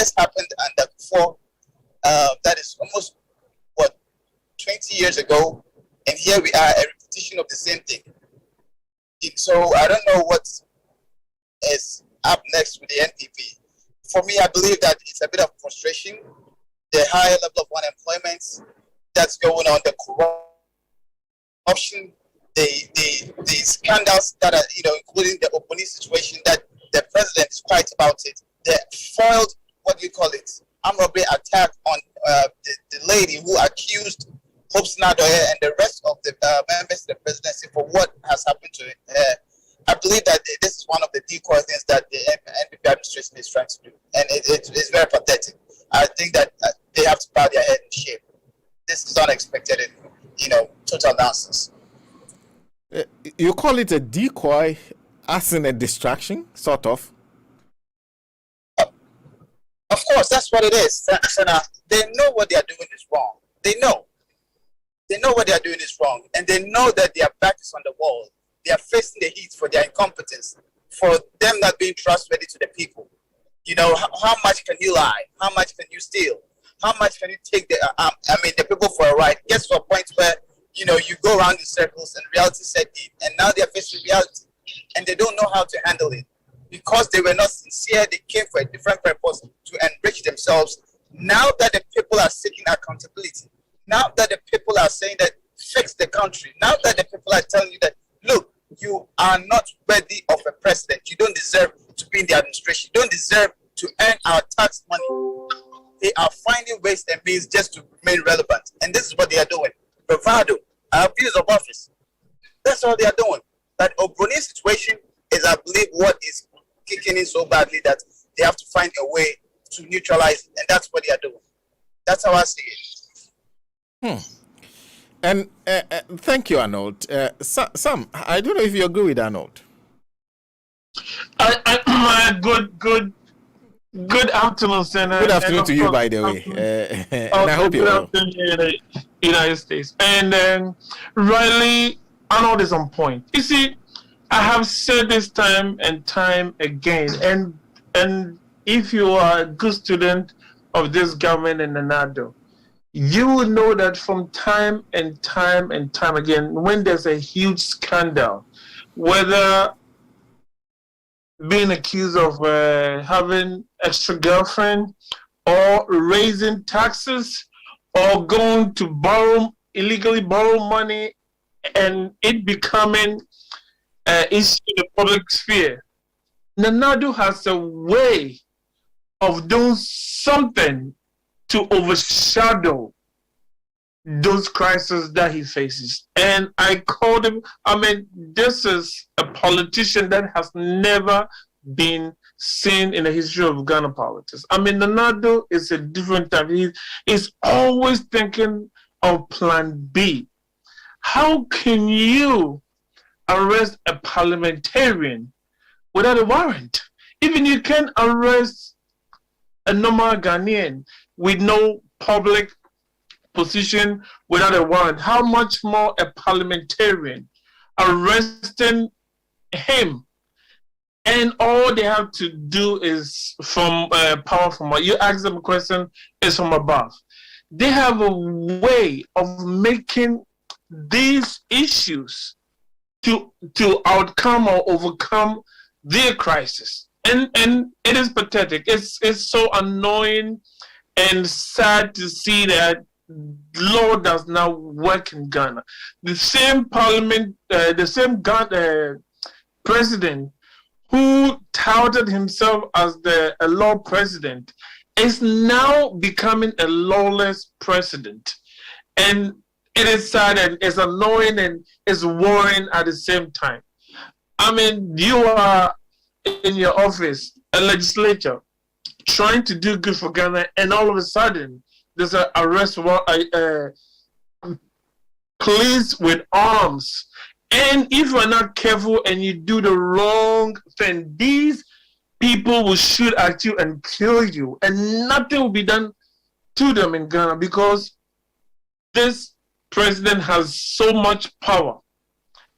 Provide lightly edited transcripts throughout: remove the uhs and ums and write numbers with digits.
this happened under Kufuor. That is almost, 20 years ago, and here we are, a repetition of the same thing. So I don't know what is up next with the NPP. For me, I believe that it's a bit of frustration, the high level of unemployment that's going on, the corruption, the scandals that are, including the opening situation that the president is quiet about it, the foiled, armed robbery attack on the lady who accused Hope Sena-Adoye and the rest of the members of the presidency for what has happened to her. I believe that this is one of the decoy things that the NPP administration is trying to do, and it's very pathetic. I think that they have to bow their head in shame. This is unexpected and, total nonsense. You call it a decoy, as in a distraction, sort of? Of course, that's what it is. Sena, they know what they are doing is wrong. They know what they are doing is wrong, and they know that their back is on the wall. They are facing the heat for their incompetence, for them not being trustworthy to the people. How much can you lie? How much can you steal? How much can you take the people for a ride? It gets to a point where, you go around in circles and reality set in, and now they're facing reality, and they don't know how to handle it. Because they were not sincere, they came for a different purpose to enrich themselves. Now that the people are seeking accountability, now that the people are saying that fix the country, now that the people are telling you that, look, you are not worthy of a president. You don't deserve to be in the administration. You don't deserve to earn our tax money. They are finding ways and means just to remain relevant. And this is what they are doing. Bravado, abuse of office. That's all they are doing. That Obroni's situation is, I believe, what is kicking in so badly that they have to find a way to neutralize it. And that's what they are doing. That's how I see it. And thank you, Arnold. Sam, I don't know if you agree with Arnold. Good afternoon, Sena. Good afternoon to you, by the way. And I hope you're well. Good afternoon in the United States. And Riley, Arnold is on point. You see, I have said this time and time again, and if you are a good student of this government in the NADO, you will know that from time and time again, when there's a huge scandal, whether being accused of having extra girlfriend, or raising taxes, or going to illegally borrow money, and it becoming issue in the public sphere, Nanado has a way of doing something to overshadow those crises that he faces. And I called him, this is a politician that has never been seen in the history of Ghana politics. Nanado is a different type. He's always thinking of plan B. How can you arrest a parliamentarian without a warrant? Even you can arrest a normal Ghanaian with no public position without a warrant. How much more a parliamentarian? Arresting him, and all they have to do is from power from above. You ask them a question, it's from above. They have a way of making these issues to outcome or overcome their crisis, and it is pathetic. It's so annoying and sad to see that law does not work in Ghana. The same parliament, the same president who touted himself as a law president is now becoming a lawless president. And it is sad and it's annoying and it's worrying at the same time. You are in your office, a legislature, trying to do good for Ghana, and all of a sudden, there's an arrest police with arms. And if you're not careful and you do the wrong thing, these people will shoot at you and kill you, and nothing will be done to them in Ghana because this president has so much power.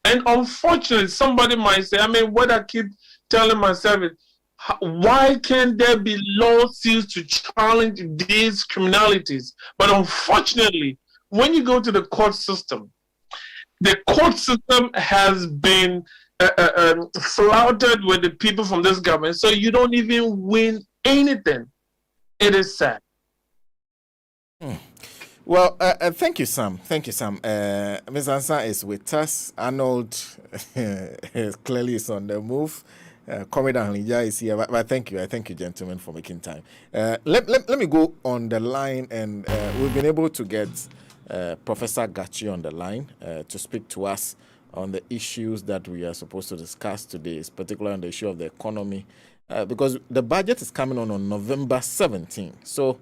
And unfortunately, somebody might say, what I keep telling myself is, Why can't there be lawsuits to challenge these criminalities? But unfortunately, when you go to the court system has been flouted with the people from this government, so you don't even win anything. It is sad. Well, thank you, Sam. Thank you, Sam. Ms. Ansa is with us. Arnold clearly is on the move. Comrade Ahlija is here. But thank you. I thank you, gentlemen, for making time. Let me go on the line, and we've been able to get Professor Gachi on the line to speak to us on the issues that we are supposed to discuss today, particularly on the issue of the economy, because the budget is coming on November 17th. So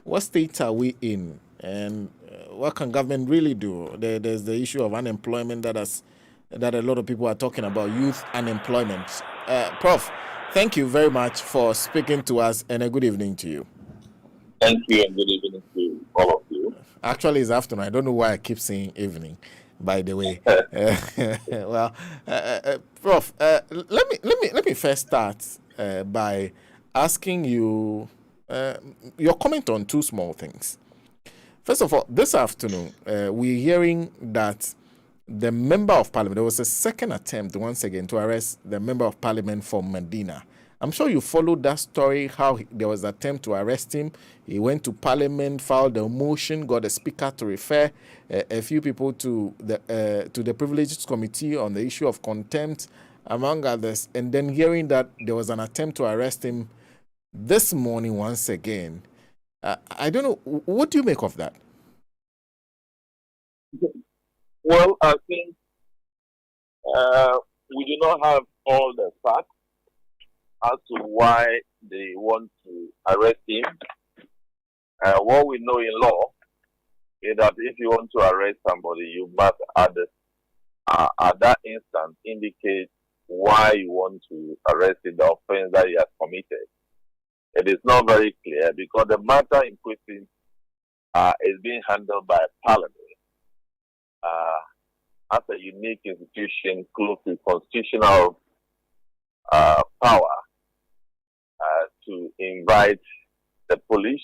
what state are we in? And what can government really do? There's the issue of unemployment that a lot of people are talking about, youth unemployment. Prof, thank you very much for speaking to us, and a good evening to you. Thank you, and good evening to all of you. Actually, it's afternoon. I don't know why I keep saying evening, by the way. Well, Prof, let me first start by asking you your comment on two small things. First of all, this afternoon, we're hearing that the member of parliament, there was a second attempt once again to arrest the member of parliament from Medina. I'm sure you followed that story, how there was an attempt to arrest him. He went to parliament, filed a motion, got a speaker to refer a few people to the privileged committee on the issue of contempt, among others. And then hearing that there was an attempt to arrest him this morning once again. I don't know. What do you make of that? Well, I think we do not have all the facts as to why they want to arrest him. What we know in law is that if you want to arrest somebody, you must at that instant indicate why you want to arrest him, the offense that he has committed. It is not very clear because the matter in question is being handled by Parliament as a unique institution close to constitutional power to invite the police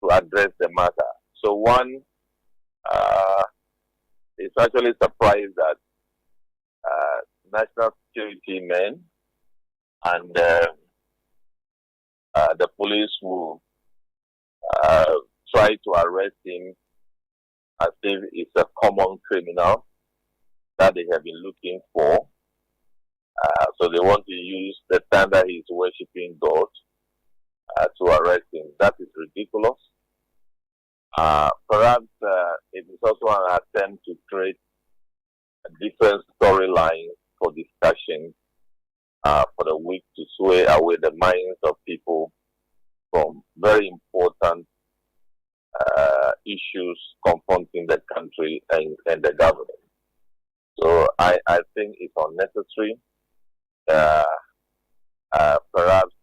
to address the matter. So one is actually surprised that national security men and the police will try to arrest him as if it's a common criminal that they have been looking for. So they want to use the time that he's worshipping God to arrest him. That is ridiculous. Perhaps it is also an attempt to create a different storyline for discussion for the week to sway away the minds of people from very important issues confronting the country and the government. So I think it's unnecessary. Perhaps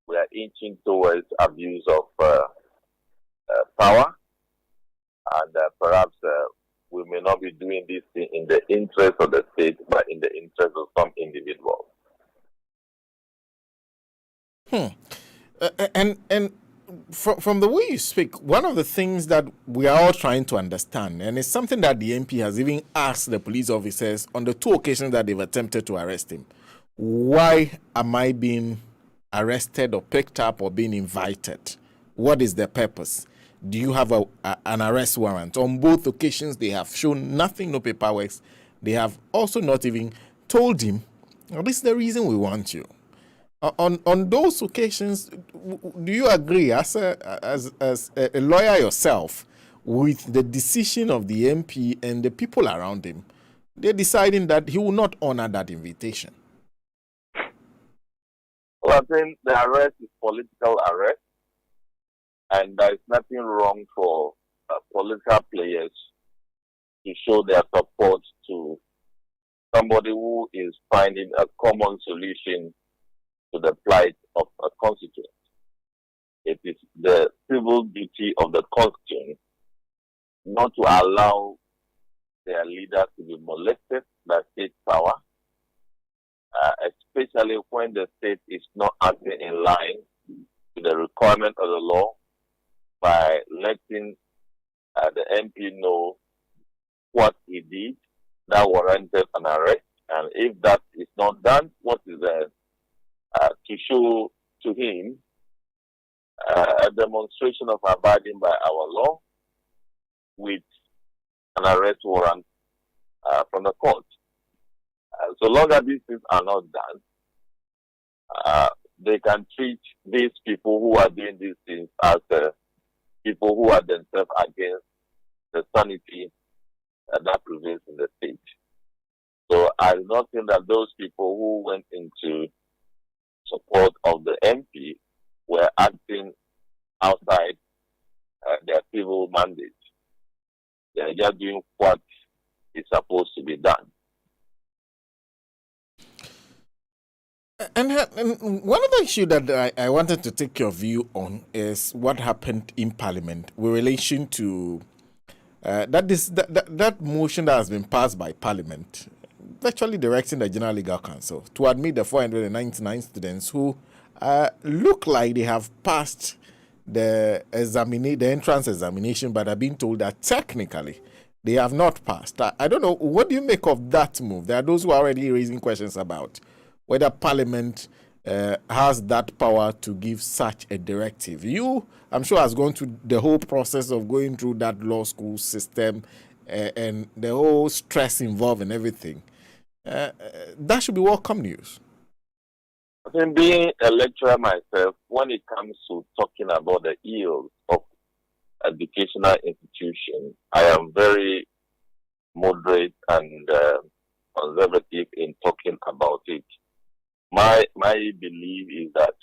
we are inching towards abuse of power, and perhaps we may not be doing this thing in the interest of the state, but in the interest of some individuals. And from the way you speak, one of the things that we are all trying to understand, and it's something that the MP has even asked the police officers on the two occasions that they've attempted to arrest him, why am I being arrested or picked up or being invited? What is the purpose? Do you have an arrest warrant? On both occasions, they have shown nothing, no paperwork. They have also not even told him, this is the reason we want you. On those occasions, do you agree as a lawyer yourself with the decision of the MP and the people around him? They're deciding that he will not honor that invitation. Well, I think the arrest is political arrest, and there is nothing wrong for political players to show their support to somebody who is finding a common solution to the plight of a constituent. It is the civil duty of the constituent not to allow their leaders to be molested by state power especially when the state is not acting in line with the requirement of the law by letting the MP know what he did that warranted an arrest. And if that is not done, what is there to show to him a demonstration of abiding by our law with an arrest warrant from the court. So long as these things are not done, they can treat these people who are doing these things as people who are themselves against the sanity that prevails in the state. So I do not think that those people who went into support of the MP were acting outside their civil mandate. They are just doing what is supposed to be done. And one other issue that I wanted to take your view on is what happened in Parliament with relation to that motion that has been passed by Parliament, virtually directing the General Legal Council to admit the 499 students who look like they have passed the entrance examination, but are being told that technically they have not passed. I don't know. What do you make of that move? There are those who are already raising questions about whether Parliament has that power to give such a directive. You, I'm sure, has gone through the whole process of going through that law school system and the whole stress involved and everything. That should be welcome news. I think, being a lecturer myself, when it comes to talking about the ills of educational institutions, I am very moderate and conservative in talking about it. My belief is that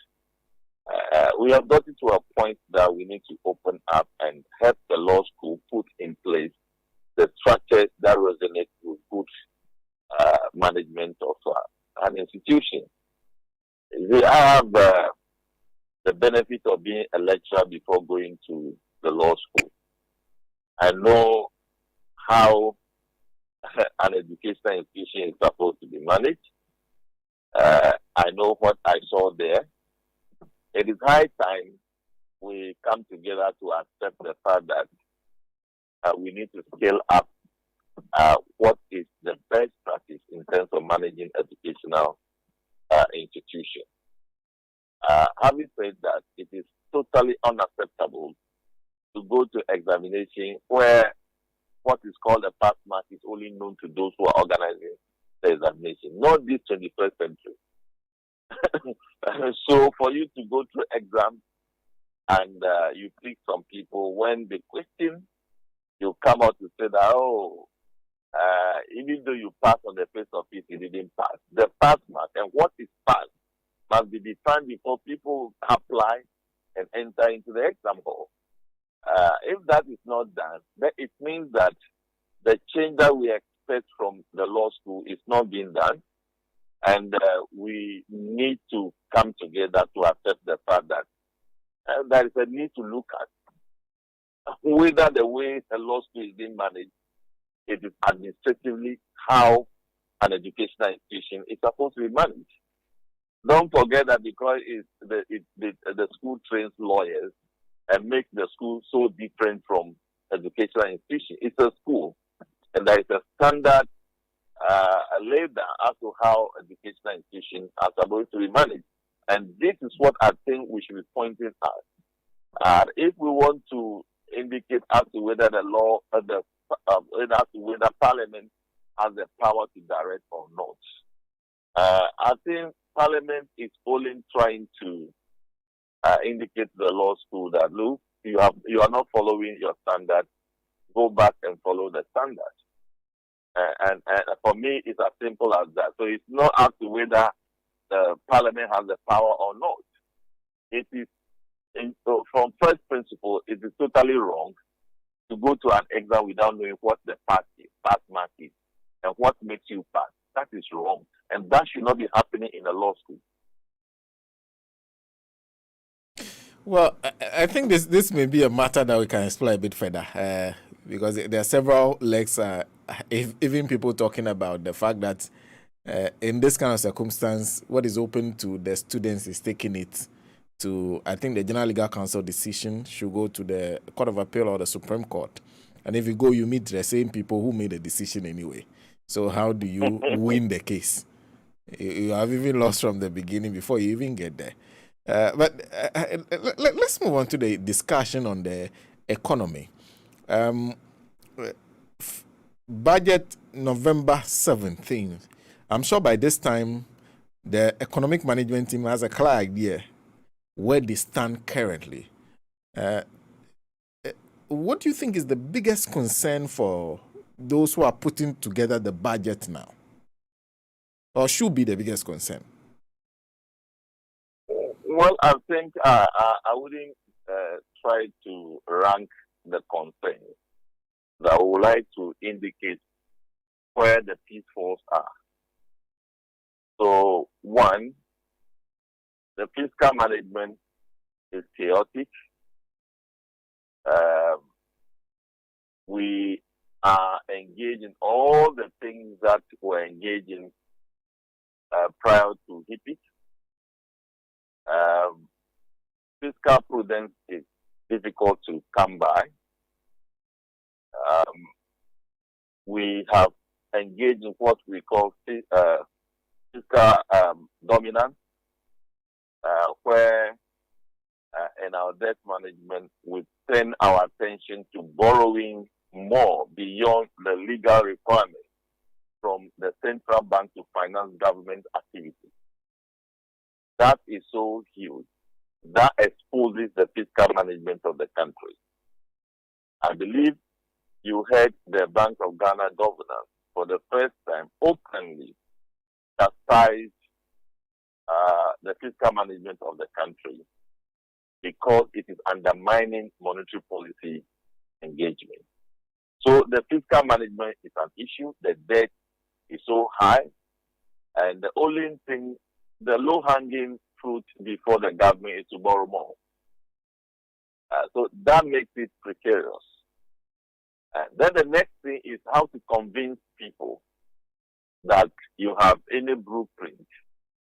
we have gotten to a point that we need to open up and help the law school put in place the structures that resonate with good management of an institution. I have the benefit of being a lecturer before going to the law school. I know how an educational institution is supposed to be managed. I know what I saw there. It is high time we come together to accept the fact that we need to scale up what is the best practice in terms of managing educational institutions. Having said that, it is totally unacceptable to go to examination where what is called a pass mark is only known to those who are organizing the examination, not this 21st century. So for you to go through exams and you pick some people, when they question, you come out to say that, even though you pass on the face of it, you didn't pass. The pass mark and what is pass must be defined before people apply and enter into the exam hall. If that is not done, then it means that the change that we expect from the law school is not being done. And we need to come together to accept the fact that there is a need to look at whether the way the law school is being managed, it is administratively how an educational institution is supposed to be managed. Don't forget that because the school trains lawyers and makes the school so different from educational institution. It's a school, and there is a standard laid down as to how educational institutions are supposed to be managed. And this is what I think we should be pointing at. If we want to indicate as to whether the law, whether Parliament has the power to direct or not, I think Parliament is only trying to indicate to the law school that, look, you are not following your standard. Go back and follow the standard. And for me, it's as simple as that. So it's not as to whether the Parliament has the power or not. It is, so from first principle, it is totally wrong to go to an exam without knowing what the pass mark is, and what makes you pass. That is wrong, and that should not be happening in a law school. Well, I think this may be a matter that we can explore a bit further, because there are several legs, even people talking about the fact that In this kind of circumstance, what is open to the students is taking it to, I think the General Legal Council decision should go to the Court of Appeal or the Supreme Court. And if you go, you meet the same people who made the decision anyway. So how do you win the case? You have even lost from the beginning before you even get there. Let's move on to the discussion on the economy. Budget November 17th. I'm sure by this time, the economic management team has a clear idea where they stand currently. What do you think is the biggest concern for those who are putting together the budget now? Or should be the biggest concern? Well, I think I wouldn't try to rank the concerns. I would like to indicate where the pitfalls are. So, one, the fiscal management is chaotic. We are engaged in all the things that we're engaged in prior to HIPIT. Fiscal prudence is difficult to come by. We have engaged in what we call fiscal dominance, where in our debt management we turn our attention to borrowing more beyond the legal requirements from the central bank to finance government activities. That is so huge. That exposes the fiscal management of the country. I believe you heard the Bank of Ghana governor for the first time openly chastise the fiscal management of the country because it is undermining monetary policy engagement. So the fiscal management is an issue. The debt is so high, and the only thing, the low-hanging fruit before the government is to borrow more. So that makes it precarious. Then the next thing is how to convince people that you have any blueprint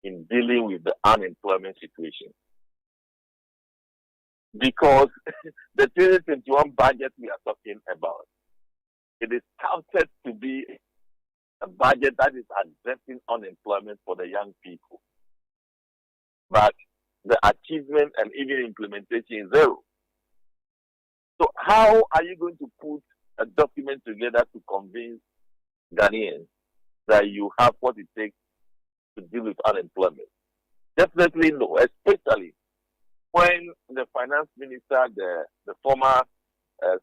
in dealing with the unemployment situation. Because the 2021 budget we are talking about, it is touted to be a budget that is addressing unemployment for the young people. But the achievement and even implementation is zero. So how are you going to put a document together to convince Ghanaians that you have what it takes to deal with unemployment? Definitely no, especially when the finance minister, the former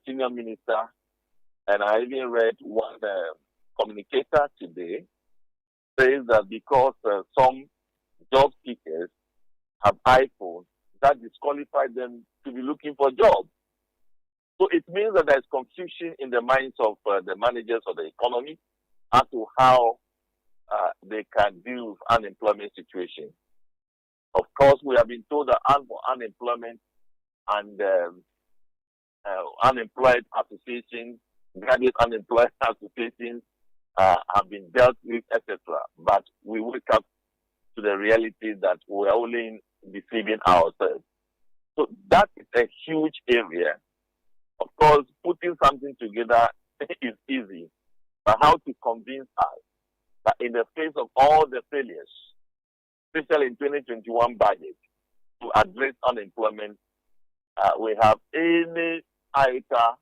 senior minister, and I even read one communicator today, says that because some job seekers have iPhones, that disqualifies them to be looking for jobs. So it means that there's confusion in the minds of the managers of the economy as to how they can deal with unemployment situation. Of course, we have been told that unemployment and unemployed associations, graduate unemployed associations have been dealt with, etc. But we wake up to the reality that we're only deceiving ourselves. So that is a huge area. Of course, putting something together is easy, but how to convince us that in the face of all the failures, especially in 2021 budget, to address unemployment, we have any iota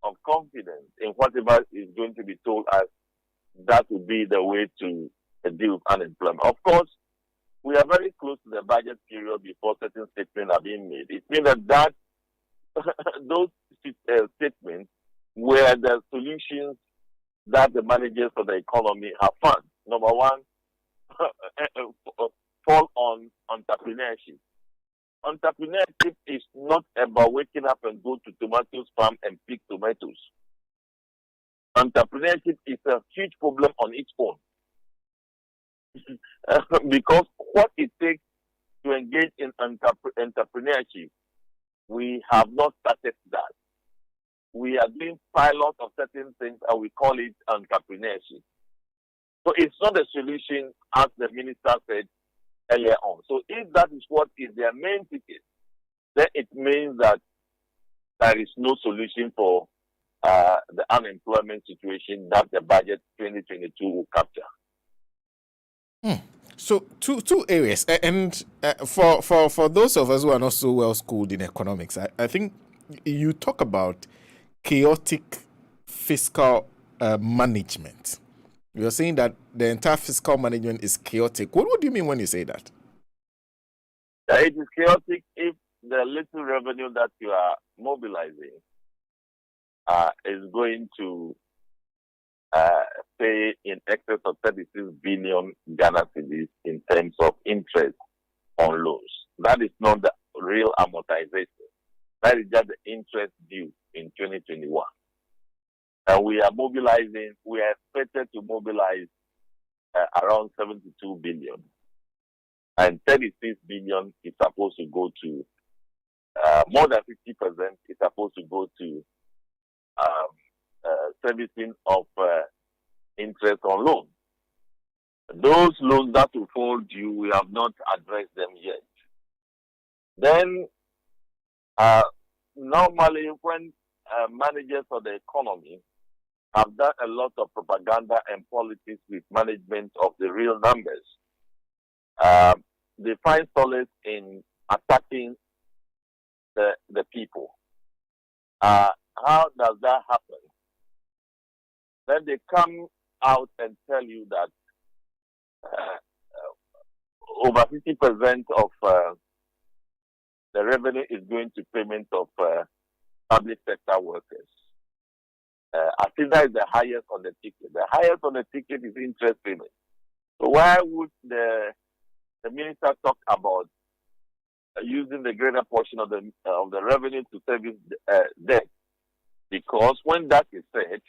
of confidence in whatever is going to be told us that would be the way to deal with unemployment. Of course, we are very close to the budget period before certain statements are being made. It means that those statements were the solutions that the managers of the economy have found. Number one, fall on entrepreneurship. Entrepreneurship is not about waking up and go to tomatoes farm and pick tomatoes. Entrepreneurship is a huge problem on its own. Because what it takes to engage in entrepreneurship, we have not started that. We are doing pilots of certain things and we call it entrepreneurship. So it's not a solution, as the minister said earlier on. So if that is what is their main ticket, then it means that there is no solution for the unemployment situation that the budget 2022 will capture. So two areas, and for those of us who are not so well schooled in economics, I think you talk about chaotic fiscal management. You're saying that the entire fiscal management is chaotic. What do you mean when you say that? It is chaotic if the little revenue that you are mobilizing is going to pay in excess of 36 billion Ghana cedis in terms of interest on loans. That is not the real amortization. That is just the interest due in 2021. And we are expected to mobilize around 72 billion. And 36 billion is supposed to go to, more than 50% is supposed to go to servicing of interest on loans. Those loans that will fall due, we have not addressed them yet. Then, normally when managers of the economy have done a lot of propaganda and politics with management of the real numbers, they find solace in attacking the people. How does that happen? Then they come out and tell you that over 50% of the revenue is going to payment of public sector workers. I think that is the highest on the ticket. The highest on the ticket is interest payment. So why would the minister talk about using the greater portion of the revenue to service debt? Because when that is said,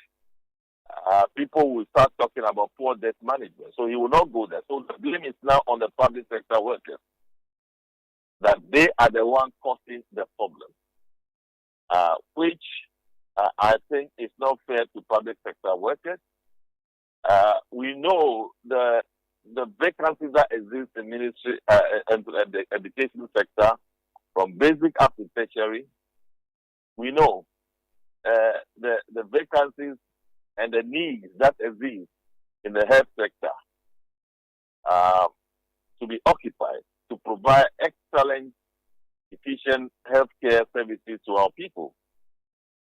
people will start talking about poor debt management. So he will not go there. So the blame is now on the public sector workers, that they are the ones causing the problem, which I think is not fair to public sector workers. We know the vacancies that exist in ministry and the education sector, from basic up to tertiary. We know the vacancies and the needs that exist in the health sector to be occupied, to provide excellent, efficient healthcare services to our people.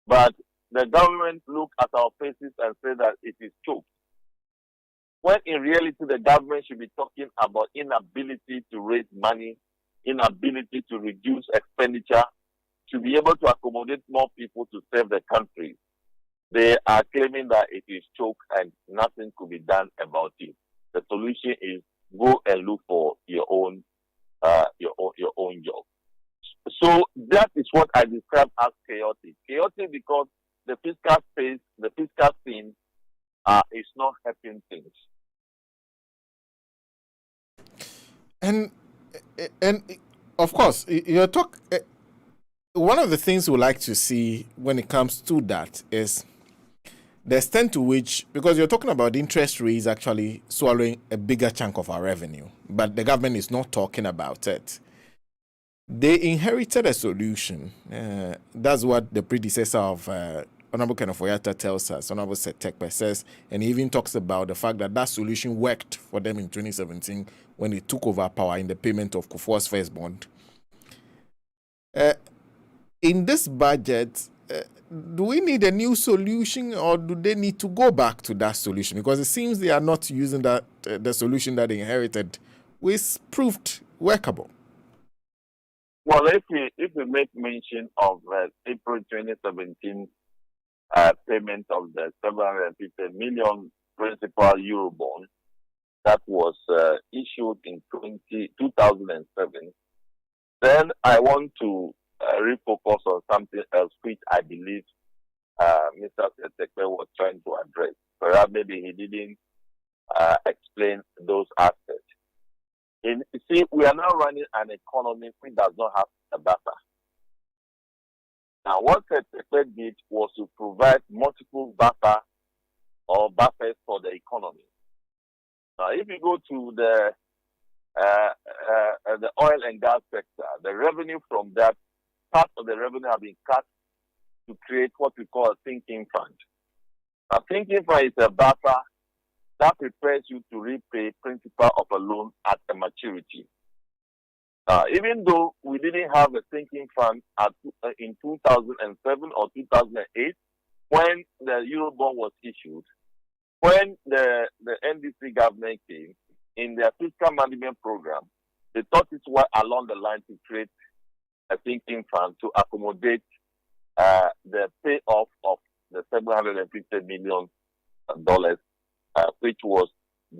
But the government look at our faces and say that it is choked. When in reality, the government should be talking about inability to raise money, inability to reduce expenditure, to be able to accommodate more people to serve the country. They are claiming that it is choked and nothing could be done about it. The solution is go and look for your own job. So that is what I describe as chaotic. Chaotic because the fiscal space, the fiscal scene is not helping things. And of course, you talk. One of the things we like to see when it comes to that is the extent to which, because you're talking about interest rates actually swallowing a bigger chunk of our revenue, but the government is not talking about it. They inherited a solution. That's what the predecessor of Honorable Kenneth Oyata tells us. Honorable Setekpe says, and he even talks about the fact that solution worked for them in 2017 when he took over power in the payment of Kufuor's first bond. In this budget, do we need a new solution, or do they need to go back to that solution? Because it seems they are not using that the solution that they inherited, which proved workable. Well, if we make mention of April 2017 payment of the 750 million principal Eurobond that was issued in 2007, then I want to refocus on something else which I believe Mr. Setekpe was trying to address. Perhaps maybe he didn't explain those aspects. You see, we are now running an economy which does not have a buffer. Now, what Setekpe did was to provide multiple buffers for the economy. If you go to the oil and gas sector, the revenue from that, part of the revenue have been cut to create what we call a sinking fund. A sinking fund is a buffer that prepares you to repay principal of a loan at a maturity. Even though we didn't have a sinking fund in 2007 or 2008, when the Eurobond was issued, when the NDC government came, in their fiscal management program, they thought it was along the line to create a sinking fund to accommodate the payoff of the $750 million, which was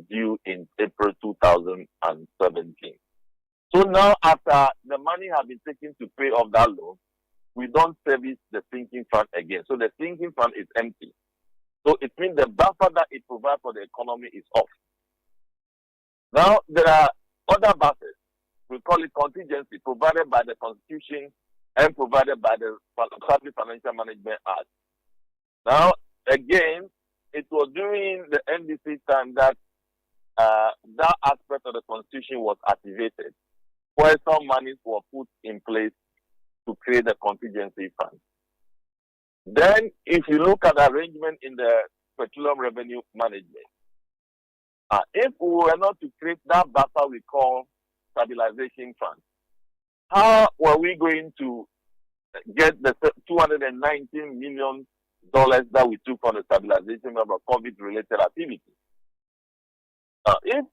due in April 2017. So now, after the money has been taken to pay off that loan, we don't service the sinking fund again. So the sinking fund is empty. So it means the buffer that it provides for the economy is off. Now, there are other buffers. We call it contingency, provided by the Constitution and provided by the Public Financial Management Act. Now, again, it was during the NDC time that that aspect of the Constitution was activated, where some monies were put in place to create the contingency fund. Then, if you look at the arrangement in the Petroleum Revenue Management, if we were not to create that buffer we call stabilization fund, how were we going to get the $219 million that we took from the stabilization of COVID-related activities? If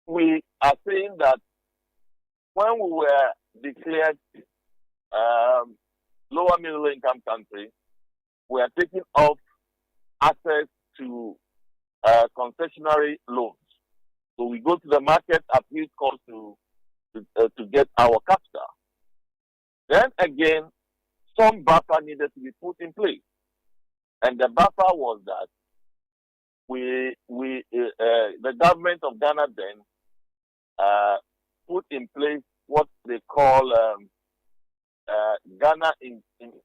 we are saying that when we were declared lower middle income country, we are taking off access to concessionary loans. So we go to the market at least cost to get our capital. Then again, some buffer needed to be put in place. And the buffer was that the government of Ghana then put in place what they call Ghana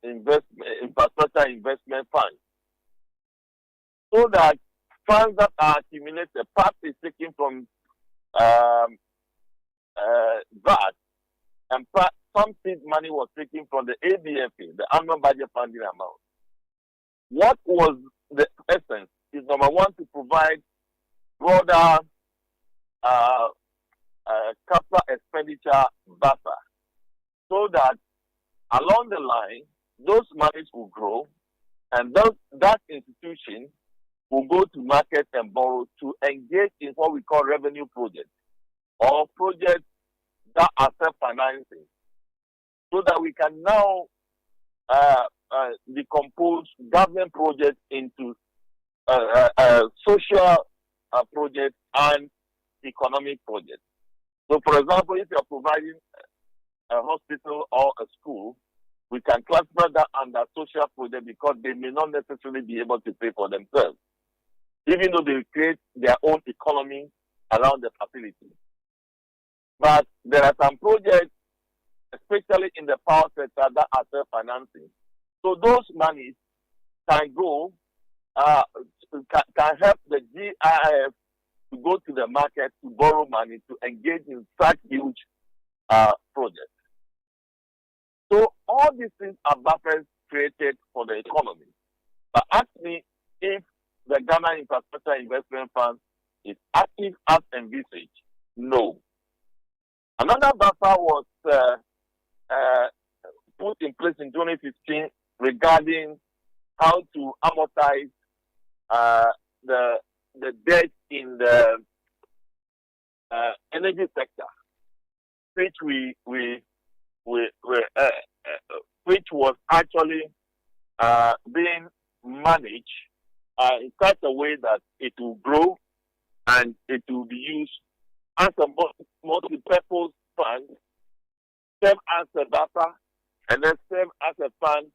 Infrastructure Investment Fund, so that funds that are accumulated, part is taken from VAT, and some seed money was taken from the ABFA, the annual budget funding amount. What was the essence is, number one, to provide broader capital expenditure buffer, so that along the line, those monies will grow, and that institution will go to market and borrow to engage in what we call revenue projects, or projects that are self-financing, so that we can now decompose government projects into social projects and economic projects. So, for example, if you're providing a hospital or a school, we can classify that under social project because they may not necessarily be able to pay for themselves, even though they create their own economy around the facility. But there are some projects, especially in the power sector, that are self-financing. So those monies can go, can help the GIF to go to the market to borrow money to engage in such huge projects. So all these things are buffers created for the economy. But ask me if the Ghana Infrastructure Investment Fund is active as envisaged. No. Another buffer was put in place in 2015 regarding how to amortize the debt in the energy sector, which which was actually being managed in such a way that it will grow and it will be used as a multi-purpose fund, serve as a buffer, and then serve as a fund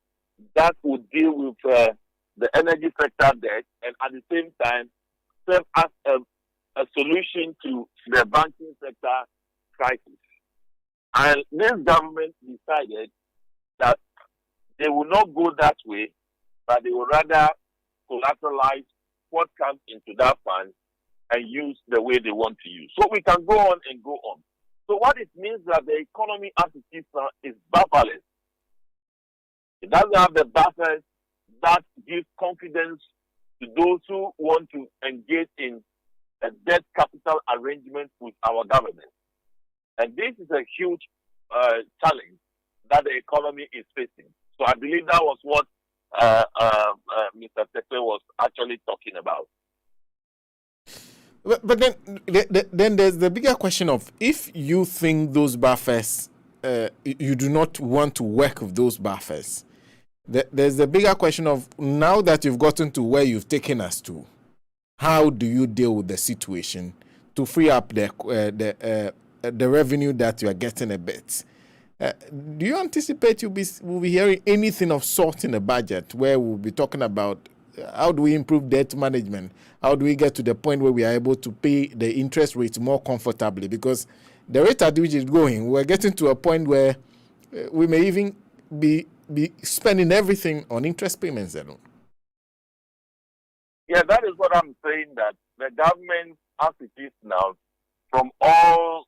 that will deal with the energy sector debt, and at the same time serve as a solution to the banking sector crisis. And this government decided that they will not go that way, but they will rather collateralize what comes into that fund and use the way they want to use. So we can go on and go on. So what it means that the economy as it is now is bufferless. It doesn't have the buffers that give confidence to those who want to engage in a debt capital arrangement with our government. And this is a huge challenge that the economy is facing. So I believe that was what Mr. Tekwe was actually talking about. But then there's the bigger question of, if you think those buffers, you do not want to work with those buffers, there's the bigger question of, now that you've gotten to where you've taken us to, how do you deal with the situation to free up the revenue that you are getting a bit? Do you anticipate we'll be hearing anything of sort in the budget, where we'll be talking about how do we improve debt management? How do we get to the point where we are able to pay the interest rates more comfortably? Because the rate at which it's going, we're getting to a point where we may even be spending everything on interest payments alone. Yeah, that is what I'm saying, that the government, as it is now, from all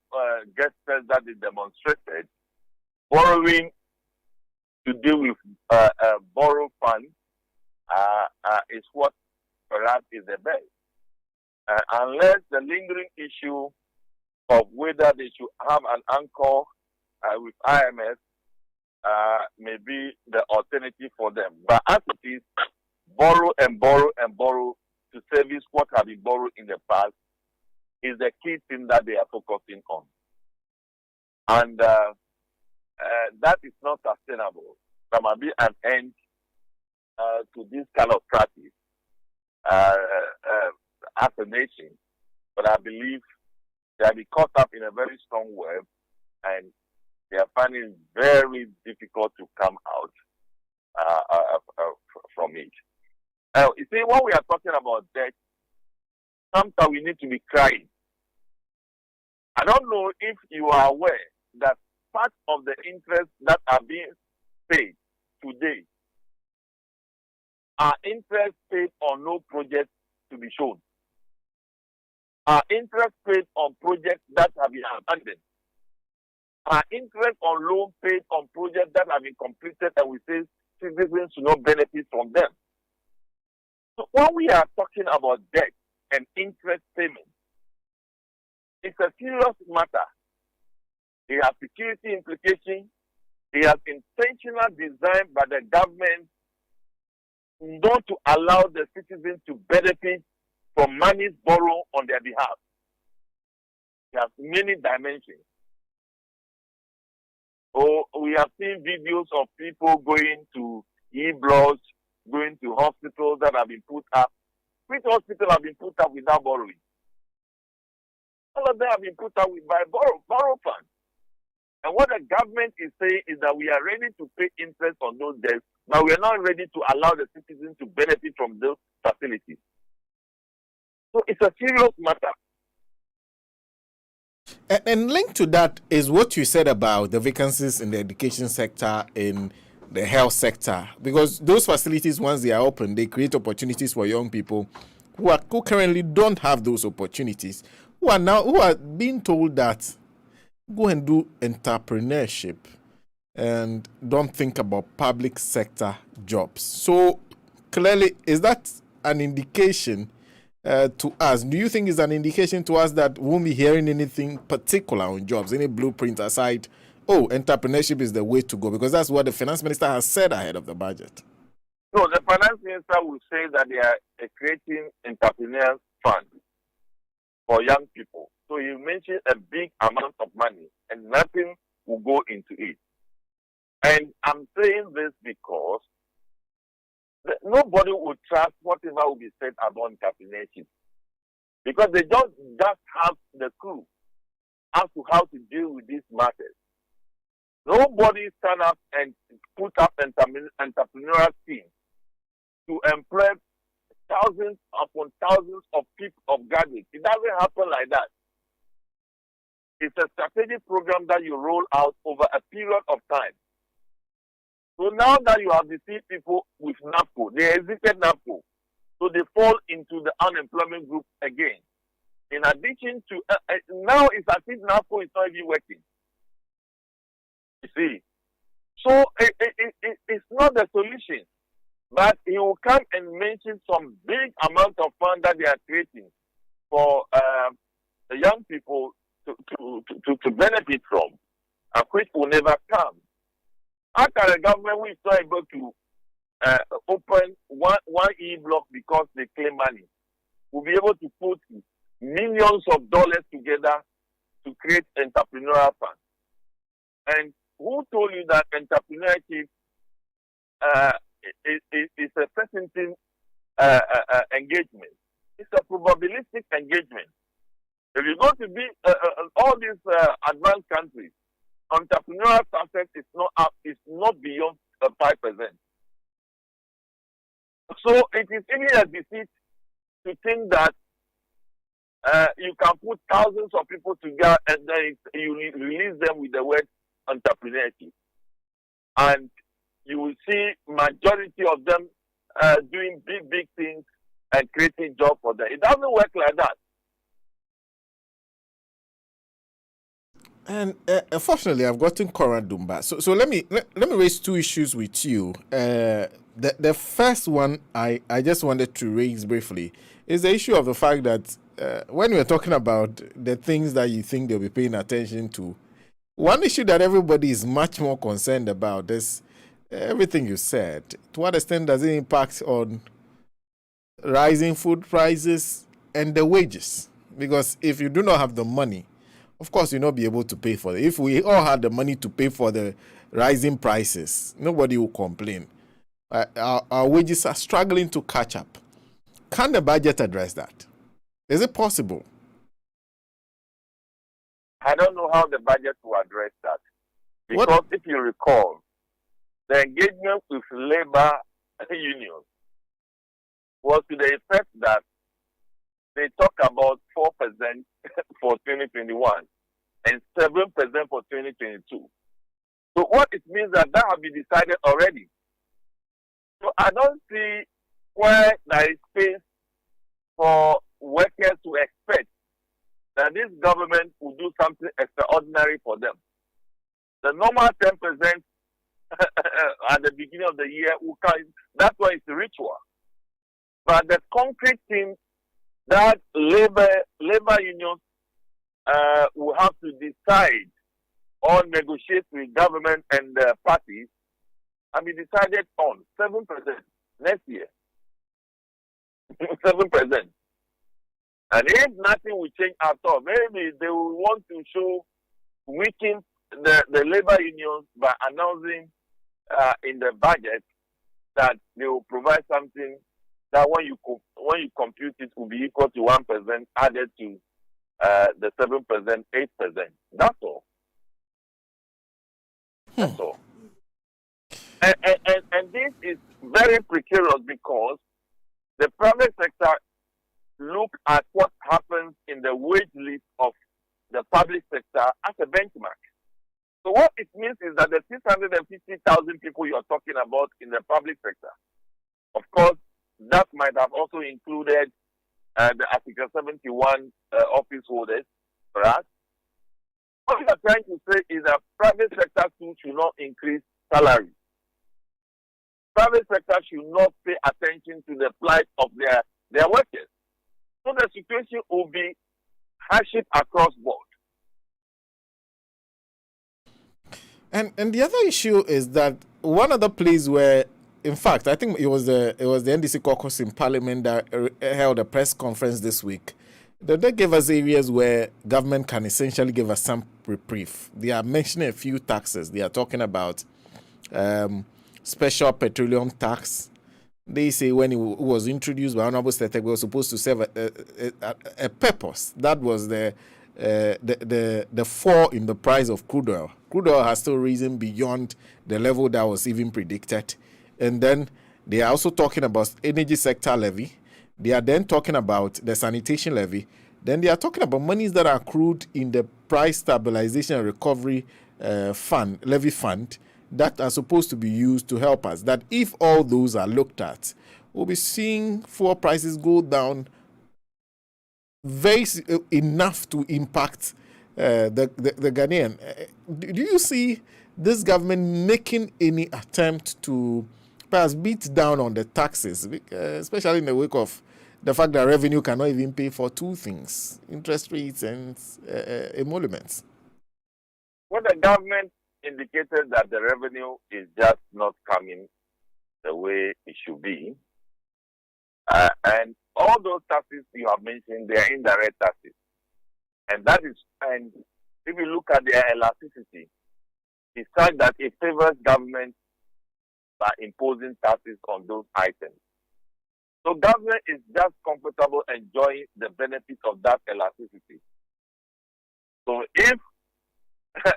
gestures that it demonstrated, borrowing to deal with borrow funds is what perhaps is the best. Unless the lingering issue of whether they should have an anchor with IMF may be the alternative for them. But as it is, borrow and borrow and borrow to service what have been borrowed in the past is the key thing that they are focusing on. And that is not sustainable. There must be an end to this kind of practice as a nation. But I believe they have been caught up in a very strong web, and they are finding it very difficult to come out from it. You see, when we are talking about debt, sometimes we need to be crying. I don't know if you are aware that part of the interest that are being paid today are interest paid on no project to be shown. Are interest paid on projects that have been abandoned. Are interest on loan paid on projects that have been completed, and we say citizens should not benefit from them. So when we are talking about debt and interest payments, it's a serious matter. It has security implications. It has intentional design by the government not to allow the citizens to benefit from monies borrowed on their behalf. It has many dimensions. Oh, we have seen videos of people going to e-blogs, going to hospitals that have been put up. Which hospitals have been put up without borrowing? All of them have been put up by borrow funds. And what the government is saying is that we are ready to pay interest on those debts, but we are not ready to allow the citizens to benefit from those facilities. So it's a serious matter. And linked to that is what you said about the vacancies in the education sector, in the health sector, because those facilities, once they are open, they create opportunities for young people who currently don't have those opportunities, who are being told that go and do entrepreneurship and don't think about public sector jobs. So clearly, is that an indication to us? Do you think it's an indication to us that we won't be hearing anything particular on jobs, any blueprint aside, entrepreneurship is the way to go? Because that's what the finance minister has said ahead of the budget. No, the finance minister will say that they are creating entrepreneurs fund for young people. So you mentioned a big amount of money and nothing will go into it. And I'm saying this because nobody would trust whatever will be said about entrepreneurship, because they just have the clue as to how to deal with these matters. Nobody stand up and put up entrepreneurial teams to employ thousands upon thousands of people, of graduates. It doesn't happen like that. It's a strategic program that you roll out over a period of time. So now that you have deceived people with NAPCO, they exited NAPCO, so they fall into the unemployment group again. In addition to, now it's as if NAFO is not even working. You see. So it's not the solution. But he will come and mention some big amount of fund that they are creating for the young people to benefit from, which will never come. How can a government who is not able to open one e-block because they claim money will be able to put millions of dollars together to create entrepreneurial funds? And who told you that entrepreneurship is a percentage engagement? It's a probabilistic engagement. If you go to be all these advanced countries, entrepreneurial success is not beyond 5%. So it is even a deceit to think that you can put thousands of people together and then you release them with the word entrepreneurship, and you will see majority of them doing big things and creating jobs for them. It doesn't work like that. And unfortunately, I've gotten Cora Dumba. So let me raise two issues with you. The first one I just wanted to raise briefly is the issue of the fact that when we're talking about the things that you think they'll be paying attention to, one issue that everybody is much more concerned about is everything you said. To what extent does it impact on rising food prices and the wages? Because if you do not have the money, of course, you'll not be able to pay for it. If we all had the money to pay for the rising prices, nobody will complain. Our wages are struggling to catch up. Can the budget address that? Is it possible? I don't know how the budget will address that. Because if you recall, the engagement with labor unions was to the effect that they talk about 4% for 2021 and 7% for 2022. So what it means that has been decided already. So I don't see where there is space for workers to expect that this government will do something extraordinary for them. The normal 10% at the beginning of the year will come. That's why it's a ritual. But the concrete thing that labor unions will have to decide or negotiate with government and parties and be decided on 7% next year. 7%. And if nothing will change at all, maybe they will want to show weaken the labor unions by announcing in the budget that they will provide something that when you compute it will be equal to 1% added to the 7%, 8%. That's all. That's all. And this is very precarious because the private sector look at what happens in the wage list of the public sector as a benchmark. So what it means is that the 650,000 people you're talking about in the public sector, of course, that might have also included the Article 71 office holders, right? What we are trying to say is that private sector too should not increase salaries. Private sector should not pay attention to the plight of their workers. So the situation will be hardship across board. And the other issue is that one other place where, in fact, I think it was the NDC caucus in Parliament that held a press conference this week. They gave us areas where government can essentially give us some reprieve. They are mentioning a few taxes. They are talking about special petroleum tax. They say when it was introduced by Honorable Steteg, it was supposed to serve a purpose. That was the fall in the price of crude oil. Crude oil has still risen beyond the level that was even predicted. And then they are also talking about energy sector levy. They are then talking about the sanitation levy. Then they are talking about monies that are accrued in the price stabilization and recovery levy fund that are supposed to be used to help us. That if all those are looked at, we'll be seeing fuel prices go down enough to impact the Ghanaian. Do you see this government making any attempt to perhaps beat down on the taxes, especially in the wake of the fact that revenue cannot even pay for two things: interest rates and emoluments? Well, the government indicated that the revenue is just not coming the way it should be. And all those taxes you have mentioned, they are indirect taxes. And if you look at their elasticity, it's such that it favors government by imposing taxes on those items. So government is just comfortable enjoying the benefits of that elasticity. So if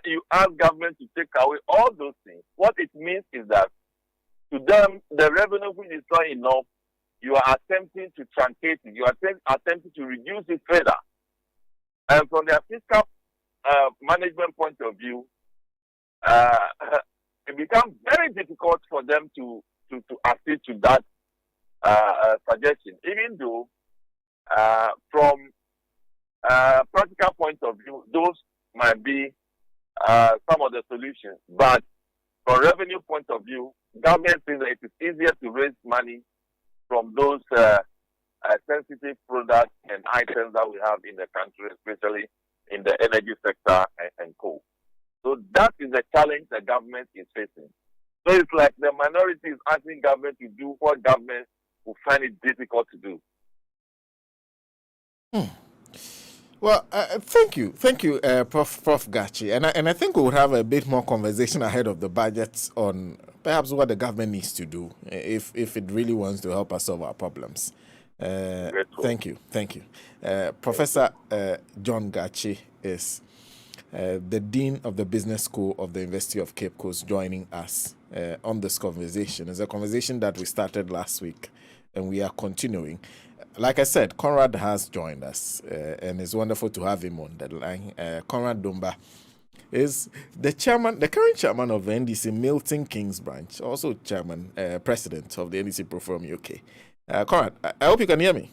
you ask government to take away all those things, what it means is that to them, the revenue which is not enough, you are attempting to truncate it. You are attempting to reduce it further. And from their fiscal management point of view, it becomes very difficult for them to accede to that suggestion, even though from practical point of view, those might be some of the solutions. But from revenue point of view, government thinks that it is easier to raise money from those sensitive products and items that we have in the country, especially in the energy sector and coal. So that is the challenge the government is facing. So it's like the minority is asking government to do what government will find it difficult to do. Well, thank you, Prof. Gachi, and I think we will have a bit more conversation ahead of the budget on perhaps what the government needs to do if it really wants to help us solve our problems. Thank you. Professor John Gachi is the Dean of the Business School of the University of Cape Coast, joining us on this conversation. It's a conversation that we started last week, and we are continuing. Like I said, Conrad has joined us, and it's wonderful to have him on the line. Conrad Dumba is the current chairman of the NDC Milton Keynes branch, also president of the NDC Proforum UK. Conrad, I hope you can hear me.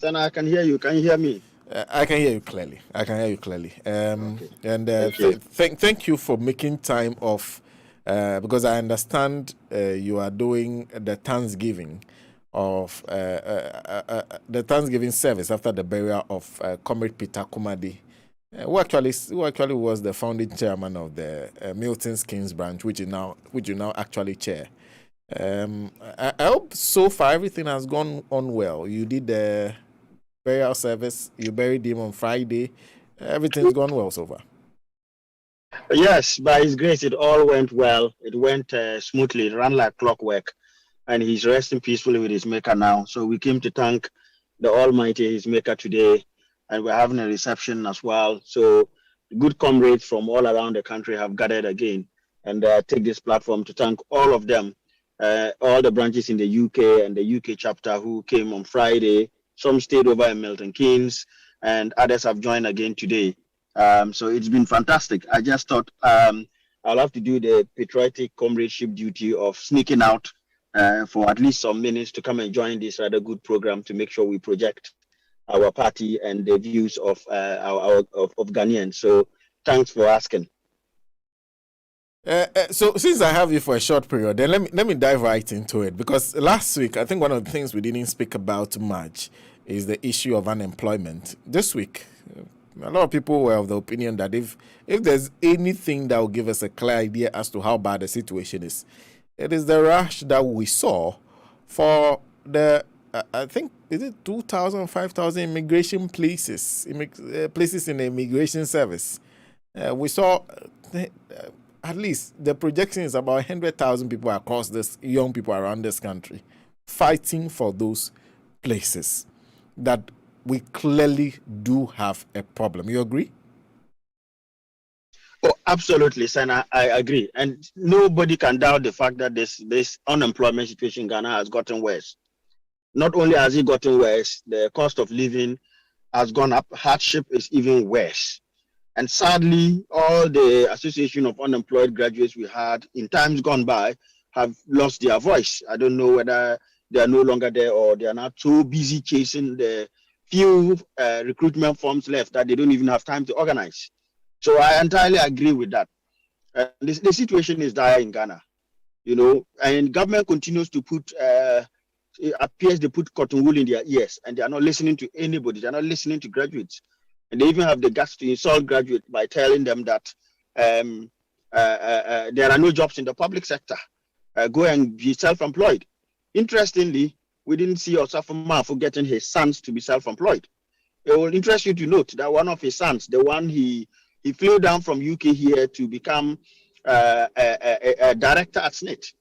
Sena, I can hear you. Can you hear me? I can hear you clearly. Okay. And thank you for making time off. Because I understand you are doing the Thanksgiving of the Thanksgiving service after the burial of Comrade Peter Kumadi, who actually was the founding chairman of the Milton Keynes branch, which you now actually chair. I hope so far everything has gone on well. You did the burial service. You buried him on Friday. Everything's gone well so far. Yes, by His grace, it all went well. It went smoothly. It ran like clockwork, and he's resting peacefully with his Maker now. So we came to thank the Almighty, his Maker, today, and we're having a reception as well. So good comrades from all around the country have gathered again, and take this platform to thank all of them, all the branches in the UK and the UK chapter who came on Friday. Some stayed over in Milton Keynes, and others have joined again today. So it's been fantastic. I just thought I'll have to do the patriotic comradeship duty of sneaking out for at least some minutes to come and join this rather good program to make sure we project our party and the views of Ghanaians. So thanks for asking. So since I have you for a short period, then let me dive right into it, because last week I think one of the things we didn't speak about much is the issue of unemployment. This week, a lot of people were of the opinion that if there's anything that will give us a clear idea as to how bad the situation is, it is the rush that we saw for the, I think, is it 2,000, 5,000 immigration places in the immigration service. We saw at least the projection is about 100,000 people across this, young people around this country, fighting for those places that we clearly do have a problem. You agree? Oh, absolutely, Sena. I agree. And nobody can doubt the fact that this unemployment situation in Ghana has gotten worse. Not only has it gotten worse, the cost of living has gone up. Hardship is even worse. And sadly, all the association of unemployed graduates we had in times gone by have lost their voice. I don't know whether they are no longer there, or they are not so busy chasing the few recruitment forms left that they don't even have time to organize. So I entirely agree with that. The situation is dire in Ghana, and government continues to put, it appears they put cotton wool in their ears, and they are not listening to anybody. They are not listening to graduates. And they even have the guts to insult graduates by telling them that there are no jobs in the public sector. Go and be self-employed. Interestingly, we didn't see Osafo for getting his sons to be self-employed. It will interest you to note that one of his sons, the one he flew down from UK here to become a director at SNIT,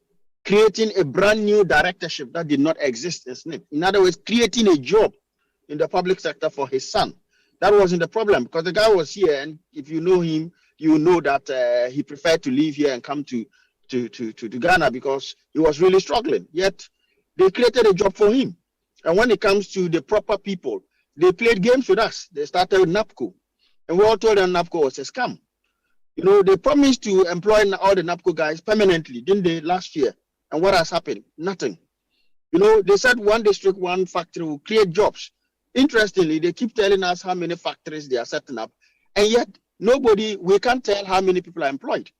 creating a brand new directorship that did not exist in SNIT. In other words, creating a job in the public sector for his son. That wasn't the problem, because the guy was here, and if you know him, you know that he preferred to leave here and come to Ghana because he was really struggling. Yet they created a job for him. And when it comes to the proper people, they played games with us. They started with NAPCO, and we all told them NAPCO was a scam. They promised to employ all the NAPCO guys permanently, didn't they, last year? And what has happened? Nothing. They said one district, one factory will create jobs. Interestingly, they keep telling us how many factories they are setting up, and yet we can't tell how many people are employed.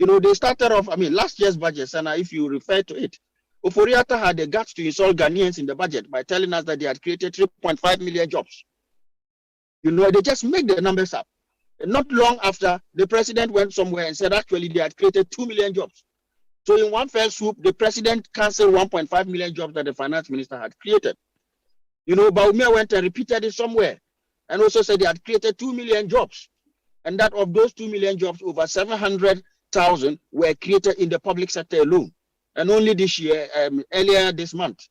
They started off, last year's budget, Sena, if you refer to it, Oforiatta had the guts to insult Ghanaians in the budget by telling us that they had created 3.5 million jobs. They just make the numbers up. And not long after, the president went somewhere and said actually they had created 2 million jobs. So in one fell swoop, the president cancelled 1.5 million jobs that the finance minister had created. Baumia went and repeated it somewhere and also said they had created 2 million jobs. And that of those 2 million jobs, over 700,000 were created in the public sector alone. And only this year, earlier this month,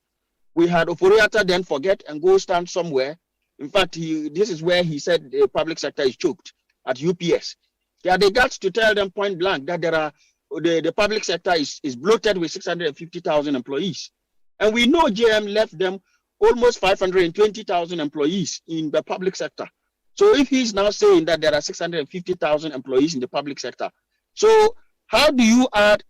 we had Oforiatta then forget and go stand somewhere. In fact, this is where he said the public sector is choked at UPS. They had the guts to tell them point blank that the public sector is bloated with 650,000 employees. And we know JM left them almost 520,000 employees in the public sector. So if he's now saying that there are 650,000 employees in the public sector, so how do you add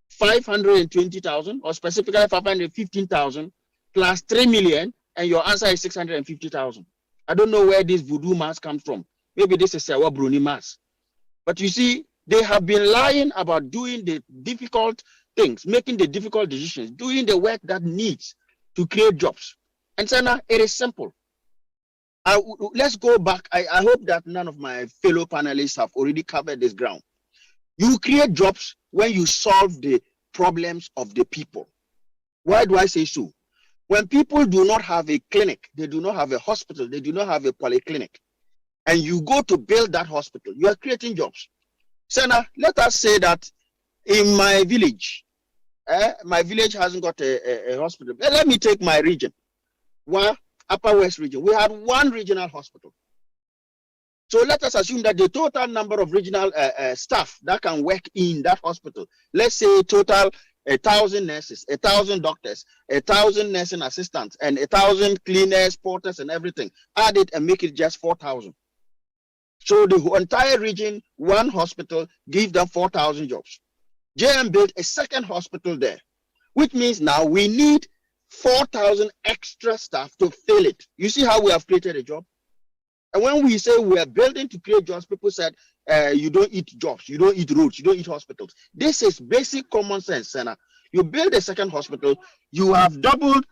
520,000 or specifically 515,000 plus 3 million and your answer is 650,000? I don't know where this voodoo mass comes from. Maybe this is Sewa Bruni mass. But you see, they have been lying about doing the difficult things, making the difficult decisions, doing the work that needs to create jobs. And Sena, it is simple. Let's go back. I hope that none of my fellow panelists have already covered this ground. You create jobs when you solve the problems of the people. Why do I say so? When people do not have a clinic, they do not have a hospital, they do not have a polyclinic, and you go to build that hospital, you are creating jobs. Sena, let us say that in my village hasn't got a hospital. Let me take my region, Upper West region. We had one regional hospital. So let us assume that the total number of regional staff that can work in that hospital, let's say total 1,000 nurses, 1,000 doctors, 1,000 nursing assistants, and 1,000 cleaners, porters, and everything. Add it and make it just 4,000. So the entire region, one hospital, give them 4,000 jobs. JM built a second hospital there, which means now we need 4,000 extra staff to fill it. You see how we have created a job? And when we say we are building to create jobs, people said, you don't eat jobs, you don't eat roads, you don't eat hospitals. This is basic common sense, Sena. You build a second hospital, you have doubled,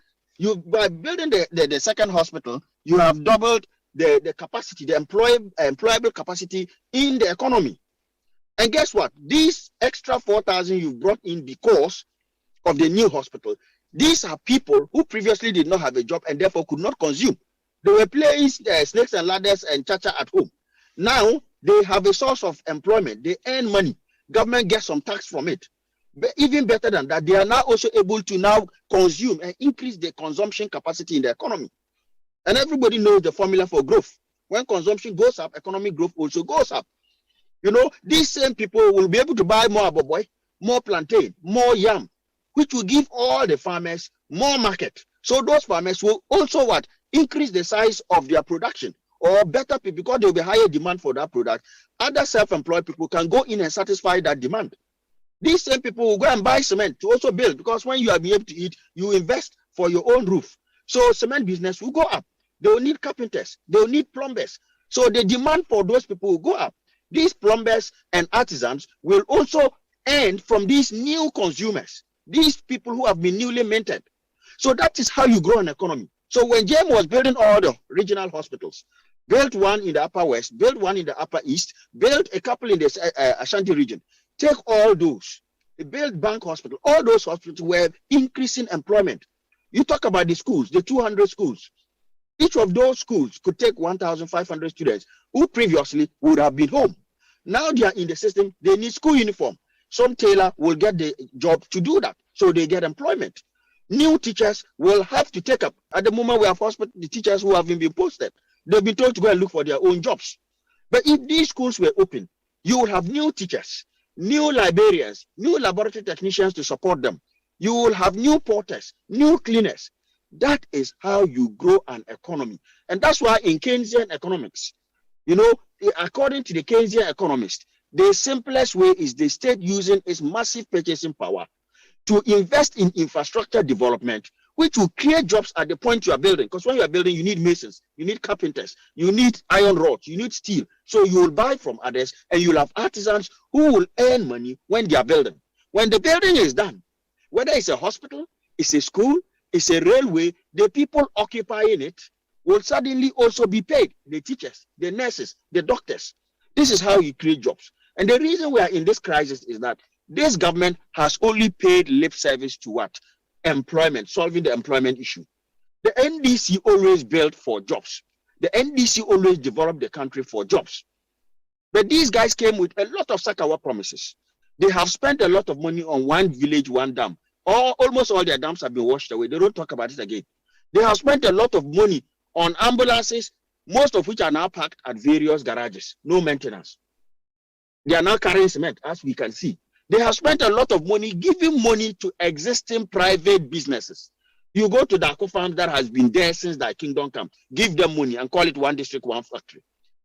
by building the second hospital, you have doubled the capacity, the employable capacity in the economy. And guess what? These extra 4,000 you've brought in because of the new hospital, these are people who previously did not have a job and therefore could not consume. They were playing snakes and ladders and cha-cha at home. Now they have a source of employment. They earn money. Government gets some tax from it. But even better than that, they are now also able to now consume and increase the consumption capacity in the economy. And everybody knows the formula for growth. When consumption goes up, economic growth also goes up. These same people will be able to buy more aboboy, more plantain, more yam, which will give all the farmers more market. So those farmers will also increase the size of their production, or better, because there will be higher demand for that product. Other self-employed people can go in and satisfy that demand. These same people will go and buy cement to also build, because when you are being able to eat, you invest for your own roof. So cement business will go up. They will need carpenters. They will need plumbers. So the demand for those people will go up. These plumbers and artisans will also earn from these new consumers, these people who have been newly minted. So that is how you grow an economy. So when JM was building all the regional hospitals, built one in the Upper West, built one in the Upper East, built a couple in the Ashanti region. Take all those, build bank hospital, all those hospitals were increasing employment. You talk about the schools, the 200 schools. Each of those schools could take 1,500 students who previously would have been home. Now they are in the system, they need school uniform. Some tailor will get the job to do that, so they get employment. New teachers will have to take up. At the moment, we have the teachers who haven't been posted. They've been told to go and look for their own jobs. But if these schools were open, you would have new teachers, new librarians, new laboratory technicians to support them. You will have new porters, new cleaners. That is how you grow an economy. And that's why in Keynesian economics, you know, according to the Keynesian economist, the simplest way is the state using its massive purchasing power to invest in infrastructure development, which will create jobs at the point you are building. Because when you are building, you need masons, you need carpenters, you need iron rods, you need steel. So you will buy from others, and you'll have artisans who will earn money when they are building. When the building is done, whether it's a hospital, it's a school, it's a railway, the people occupying it will suddenly also be paid. The teachers, the nurses, the doctors. This is how you create jobs. And the reason we are in this crisis is that this government has only paid lip service to what? Employment, solving the employment issue. The NDC always built for jobs. The NDC always developed the country for jobs. But these guys came with a lot of Sakawa promises. They have spent a lot of money on one village, one dam. Almost all their dams have been washed away. They don't talk about it again. They have spent a lot of money on ambulances, most of which are now parked at various garages. No maintenance. They are now carrying cement, as we can see. They have spent a lot of money giving money to existing private businesses. You go to the Dako farm that has been there since the kingdom come, give them money and call it one district, one factory.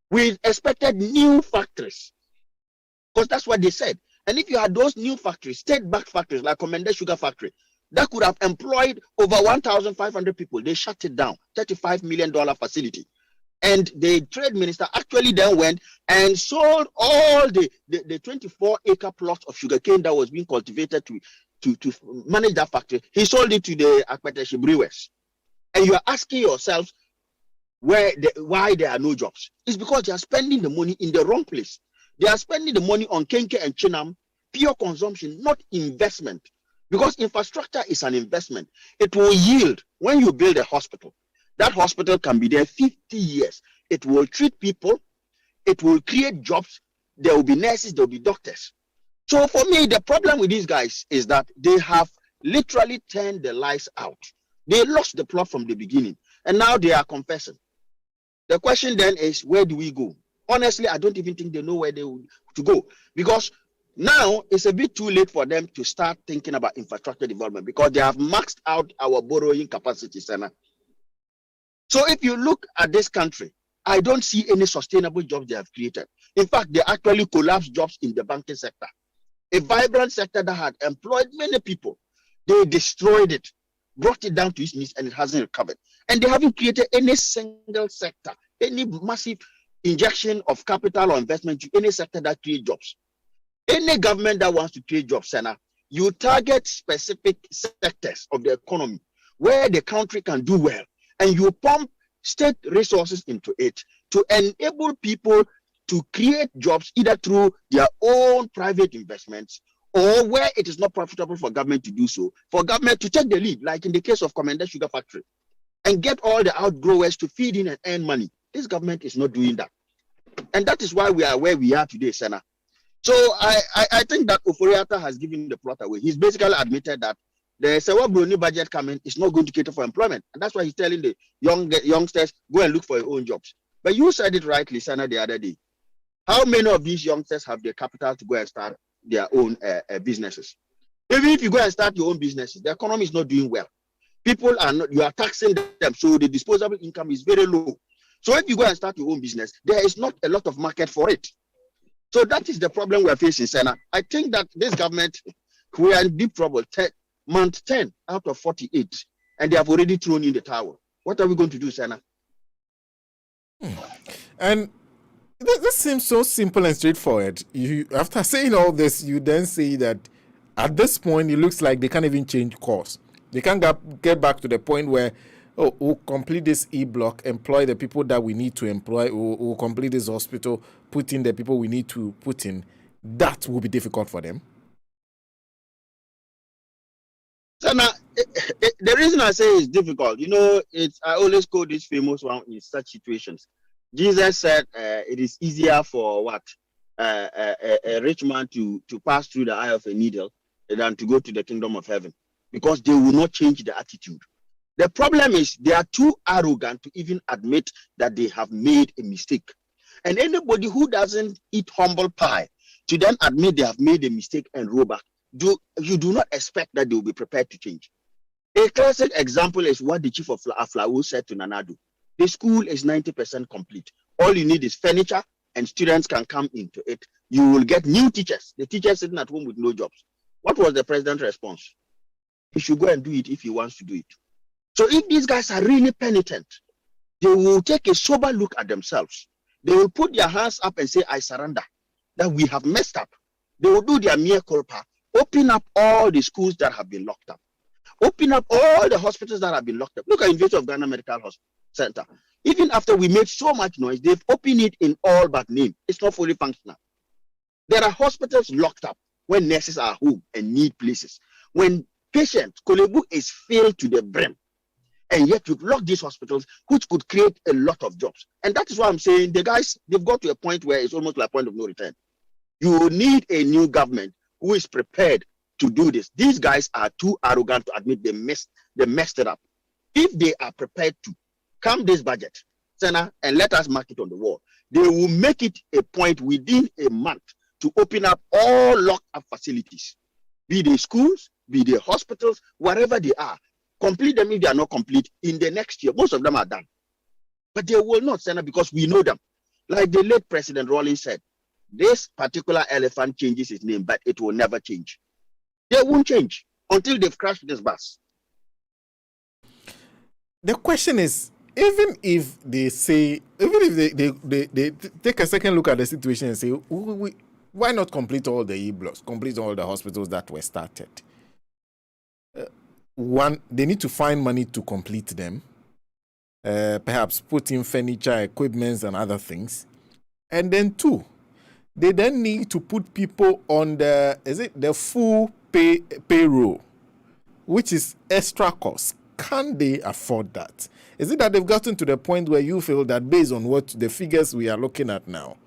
We expected new factories, because that's what they said. And if you had those new factories, state-backed factories like Commander Sugar Factory, that could have employed over 1,500 people. They shut it down, $35 million facility. And the trade minister actually then went and sold all the 24-acre plot of sugarcane that was being cultivated to manage that factory. He sold it to the Akpeteshi brewers. And you are asking yourselves why there are no jobs. It's because they are spending the money in the wrong place. They are spending the money on Kenke and Chinam, pure consumption, not investment. Because infrastructure is an investment. It will yield when you build a hospital. That hospital can be there 50 years. It will treat people. It will create jobs. There will be nurses. There will be doctors. So for me, the problem with these guys is that they have literally turned the lights out. They lost the plot from the beginning. And now they are confessing. The question then is, where do we go? Honestly, I don't even think they know where they will to go. Because now it's a bit too late for them to start thinking about infrastructure development, because they have maxed out our borrowing capacity, Sena. So if you look at this country, I don't see any sustainable jobs they have created. In fact, they actually collapsed jobs in the banking sector. A vibrant sector that had employed many people. They destroyed it, brought it down to its knees, and it hasn't recovered. And they haven't created any single sector, any massive injection of capital or investment to any sector that creates jobs. Any government that wants to create jobs, Sena, you target specific sectors of the economy where the country can do well, and you pump state resources into it to enable people to create jobs either through their own private investments, or where it is not profitable for government to do so, for government to take the lead, like in the case of Commander Sugar Factory, and get all the outgrowers to feed in and earn money. This government is not doing that. And that is why we are where we are today, Sena. So I think that Oforiatta has given the plot away. He's basically admitted that the Sewa Bruni budget coming is not going to cater for employment. And that's why he's telling the youngsters, go and look for your own jobs. But you said it rightly, Sena, the other day. How many of these youngsters have the capital to go and start their own businesses? Even if you go and start your own businesses, the economy is not doing well. People are not, you are taxing them, so the disposable income is very low. So if you go and start your own business, there is not a lot of market for it. So that is the problem we are facing, Sena. I think that this government, we are in deep trouble. Month 10 out of 48, and they have already thrown in the towel. What are we going to do, Sena? And this seems so simple and straightforward. You, after saying all this, you then say that at this point, it looks like they can't even change course. They can't get back to the point where, oh, we'll complete this E-block, employ the people that we need to employ, we'll complete this hospital, put in the people we need to put in. That will be difficult for them. So now, the reason I say it's difficult, you know, I always quote this famous one in such situations. Jesus said it is easier for what a rich man to pass through the eye of a needle than to go to the kingdom of heaven, because they will not change the attitude. The problem is they are too arrogant to even admit that they have made a mistake. And anybody who doesn't eat humble pie to then admit they have made a mistake and roll back, you do not expect that they will be prepared to change. A classic example is what the chief of Aflawo said to Nanado. The school is 90% complete. All you need is furniture and students can come into it. You will get new teachers. The teachers sitting at home with no jobs. What was the president's response? He should go and do it if he wants to do it. So if these guys are really penitent, they will take a sober look at themselves. They will put their hands up and say, I surrender, that we have messed up. They will do their mea culpa, open up all the schools that have been locked up, open up all the hospitals that have been locked up. Look at University of Ghana Medical Center. Even after we made so much noise, they've opened it in all but name. It's not fully functional. There are hospitals locked up when nurses are home and need places. When patients, Kolebu is filled to the brim, and yet you've locked these hospitals, which could create a lot of jobs. And that is why I'm saying the guys, they've got to a point where it's almost like a point of no return. You need a new government who is prepared to do this. These guys are too arrogant to admit they messed it up. If they are prepared to come this budget, Sena, and let us mark it on the wall, they will make it a point within a month to open up all locked up facilities, be they schools, be they hospitals, wherever they are. Complete them if they are not complete in the next year. Most of them are done. But they will not, Sena, because we know them. Like the late President Rawlings said, this particular elephant changes its name, but it will never change. They won't change until they've crashed this bus. The question is, even if they say, even if they take a second look at the situation and say, why not complete all the E-blocks, complete all the hospitals that were started? One, they need to find money to complete them. Perhaps put in furniture, equipment, and other things. And then two, they then need to put people on the full payroll, which is extra cost. Can they afford that? Is it that they've gotten to the point where you feel that based on what the figures we are looking at now,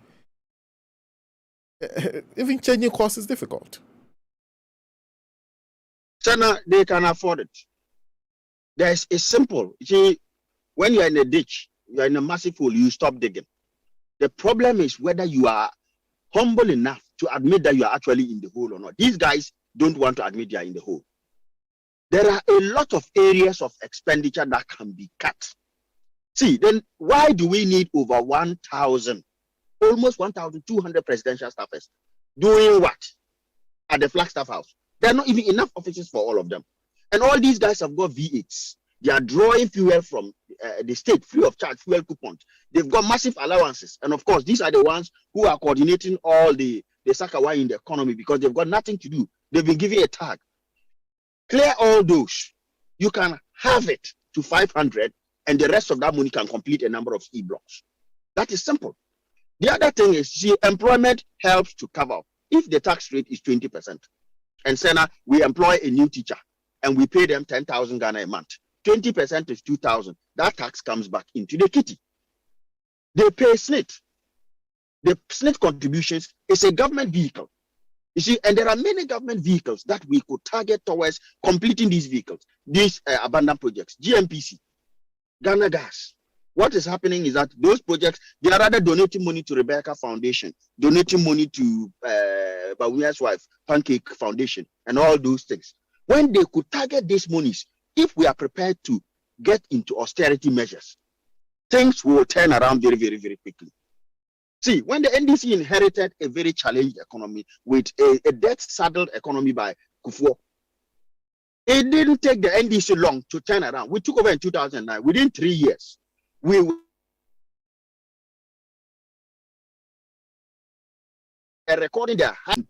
even changing costs is difficult? Sena, they can afford it. It's simple. You see, when you're in a ditch, you're in a massive hole, you stop digging. The problem is whether you are humble enough to admit that you are actually in the hole or not. These guys don't want to admit they are in the hole. There are a lot of areas of expenditure that can be cut. See, then why do we need over 1,000, almost 1,200 presidential staffers doing what at the Flagstaff House? There are not even enough offices for all of them. And all these guys have got V8s. They are drawing fuel from the state, free of charge, fuel coupons. They've got massive allowances. And of course, these are the ones who are coordinating all the Sakawa in the economy because they've got nothing to do. They've been given a tag. Clear all those. You can have it to 500 and the rest of that money can complete a number of E-blocks. That is simple. The other thing is, see, employment helps to cover. If the tax rate is 20%, and Sena, we employ a new teacher and we pay them 10,000 Ghana a month. 20% is 2,000. That tax comes back into the kitty. They pay SNIT. The SNIT contributions is a government vehicle. You see, and there are many government vehicles that we could target towards completing these vehicles, these abandoned projects. GMPC, Ghana Gas. What is happening is that those projects, they are rather donating money to Rebecca Foundation, donating money to Bawumia's wife, Pancake Foundation, and all those things. When they could target these monies, if we are prepared to get into austerity measures, things will turn around very, very, very quickly. See, when the NDC inherited a very challenged economy with a debt-saddled economy by Kufuor, it didn't take the NDC long to turn around. We took over in 2009. Within 3 years, we were recording their hand.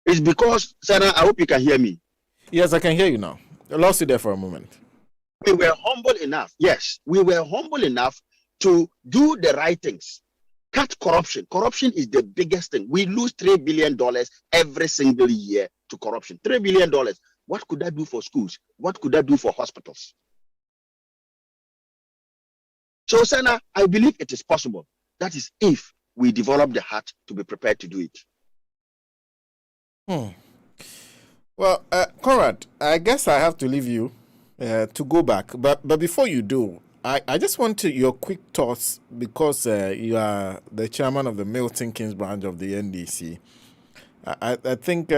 It's because, Sena, I hope you can hear me. Yes, I can hear you now. I lost you there for a moment. We were humble enough. Yes, we were humble enough to do the right things. Cut corruption. Corruption is the biggest thing. We lose $3 billion every single year to corruption. $3 billion. What could that do for schools? What could that do for hospitals? So, Sena, I believe it is possible. That is if we develop the heart to be prepared to do it. Well, Conrad, I guess I have to leave you to go back. But before you do, I just want your quick thoughts because you are the chairman of the Milton Keynes branch of the NDC. I think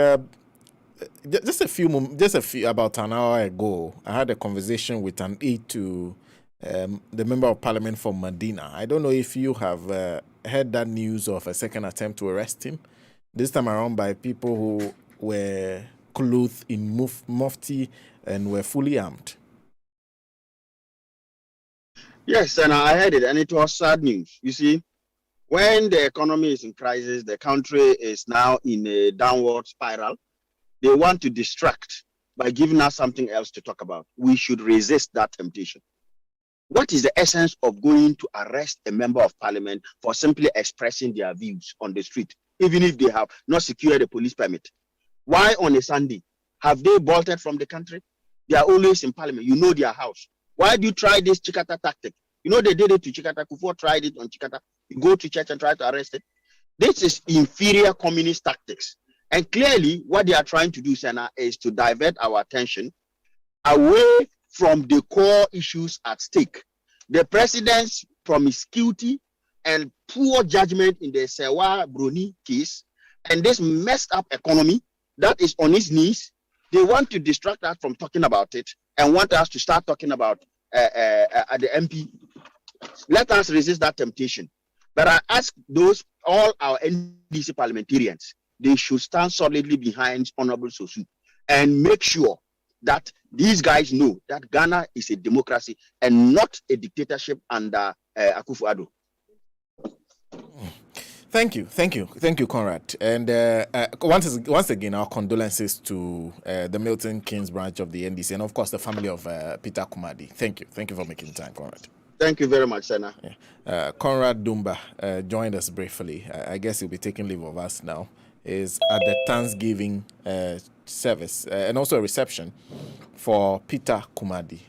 just a few about an hour ago, I had a conversation with an aide to the member of parliament from Medina. I don't know if you have heard that news of a second attempt to arrest him. This time around by people who were clothed in mufti and were fully armed. Yes, and I heard it, and it was sad news. You see, when the economy is in crisis, the country is now in a downward spiral. They want to distract by giving us something else to talk about. We should resist that temptation. What is the essence of going to arrest a member of parliament for simply expressing their views on the street, even if they have not secured a police permit? Why on a Sunday? Have they bolted from the country? They are always in parliament. You know their house. Why do you try this Chikata tactic? You know they did it to Chikata. Kufuor tried it on Chikata. You go to church and try to arrest it. This is inferior communist tactics. And clearly, what they are trying to do, Sena, is to divert our attention away from the core issues at stake. The president's promiscuity and poor judgment in the Sewa Bruni case, and this messed up economy that is on its knees. They want to distract us from talking about it and want us to start talking about the MP. Let us resist that temptation. But I ask all our NDC parliamentarians, they should stand solidly behind Honorable Sosu and make sure that these guys know that Ghana is a democracy and not a dictatorship under Akufo-Addo. Thank you, Conrad. And once again, our condolences to the Milton Keynes branch of the NDC and, of course, the family of Peter Kumadi. Thank you for making time, Conrad. Thank you very much, Sena. Yeah. Conrad Dumba joined us briefly. I guess he'll be taking leave of us now. Is at the Thanksgiving service and also a reception for Peter Kumadi,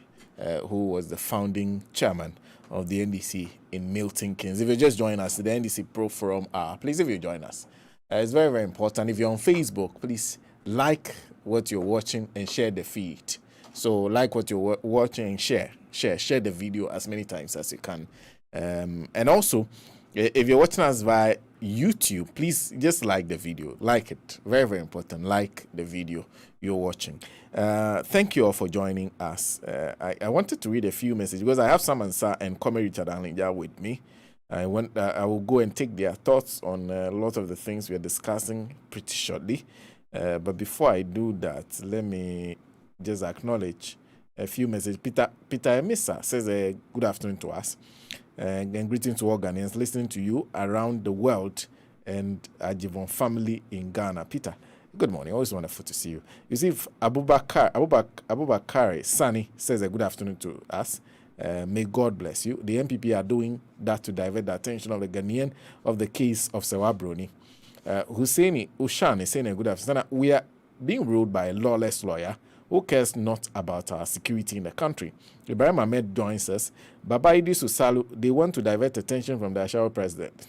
who was the founding chairman of the NDC in Milton Keynes. If you're just joining us, the NDC Pro Forum please, if you join us, it's very, very important. If you're on Facebook, please like what you're watching and share the feed. So like what you're watching and share the video as many times as you can. And also, if you're watching us via YouTube, please just like the video. Like it. Very, very important. Like the video you're watching. Thank you all for joining us. I wanted to read a few messages because I have some answer and Kwame Richard Anlinja with me. I will go and take their thoughts on a lot of the things we are discussing pretty shortly. But before I do that, let me just acknowledge a few messages. Peter Emisa says good afternoon to us. And greetings to all Ghanaians listening to you around the world and Ajivon family in Ghana. Peter, good morning. Always wonderful to see you. You see, Abubakar Sani says good afternoon to us. May God bless you. The MPP are doing that to divert the attention of the Ghanaian of the case of Sewa Bruni. Husseini Ushan is saying good afternoon. We are being ruled by a lawless lawyer who cares not about our security in the country. Ibrahim Ahmed joins us. Baba Idris Usalu, they want to divert attention from the Ashawo president.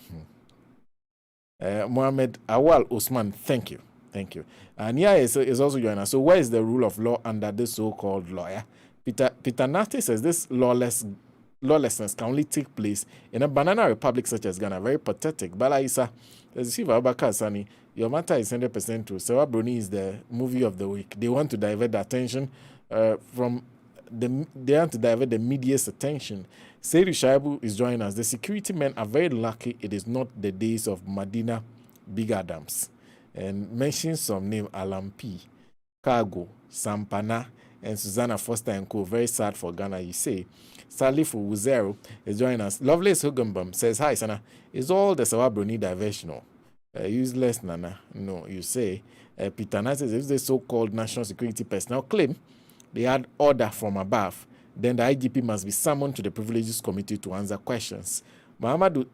Mohammed Awal Usman, thank you. And Nia is also joining us. So where is the rule of law under this so-called lawyer? Peter Nate says this lawlessness can only take place in a banana republic such as Ghana. Very pathetic. Bala Isa, Abubakar Sani, your matter is 100% true. Sewa Bruni is the movie of the week. They want to divert the attention from they want to divert the media's attention. Seidu Shaibu is joining us. The security men are very lucky it is not the days of Madina Big Adams. And mention some name Alam P, Cargo, Sampana, and Susanna Foster and Co. Very sad for Ghana, you say. Salifu Wuzero is joining us. Lovelace Hugumbum says, hi, Sana. Is all the Sawabroni diversional? Useless, Nana. No, you say. Peter Knight says, if the so-called national security personnel claim they had order from above, then the IGP must be summoned to the Privileges Committee to answer questions. Muhammad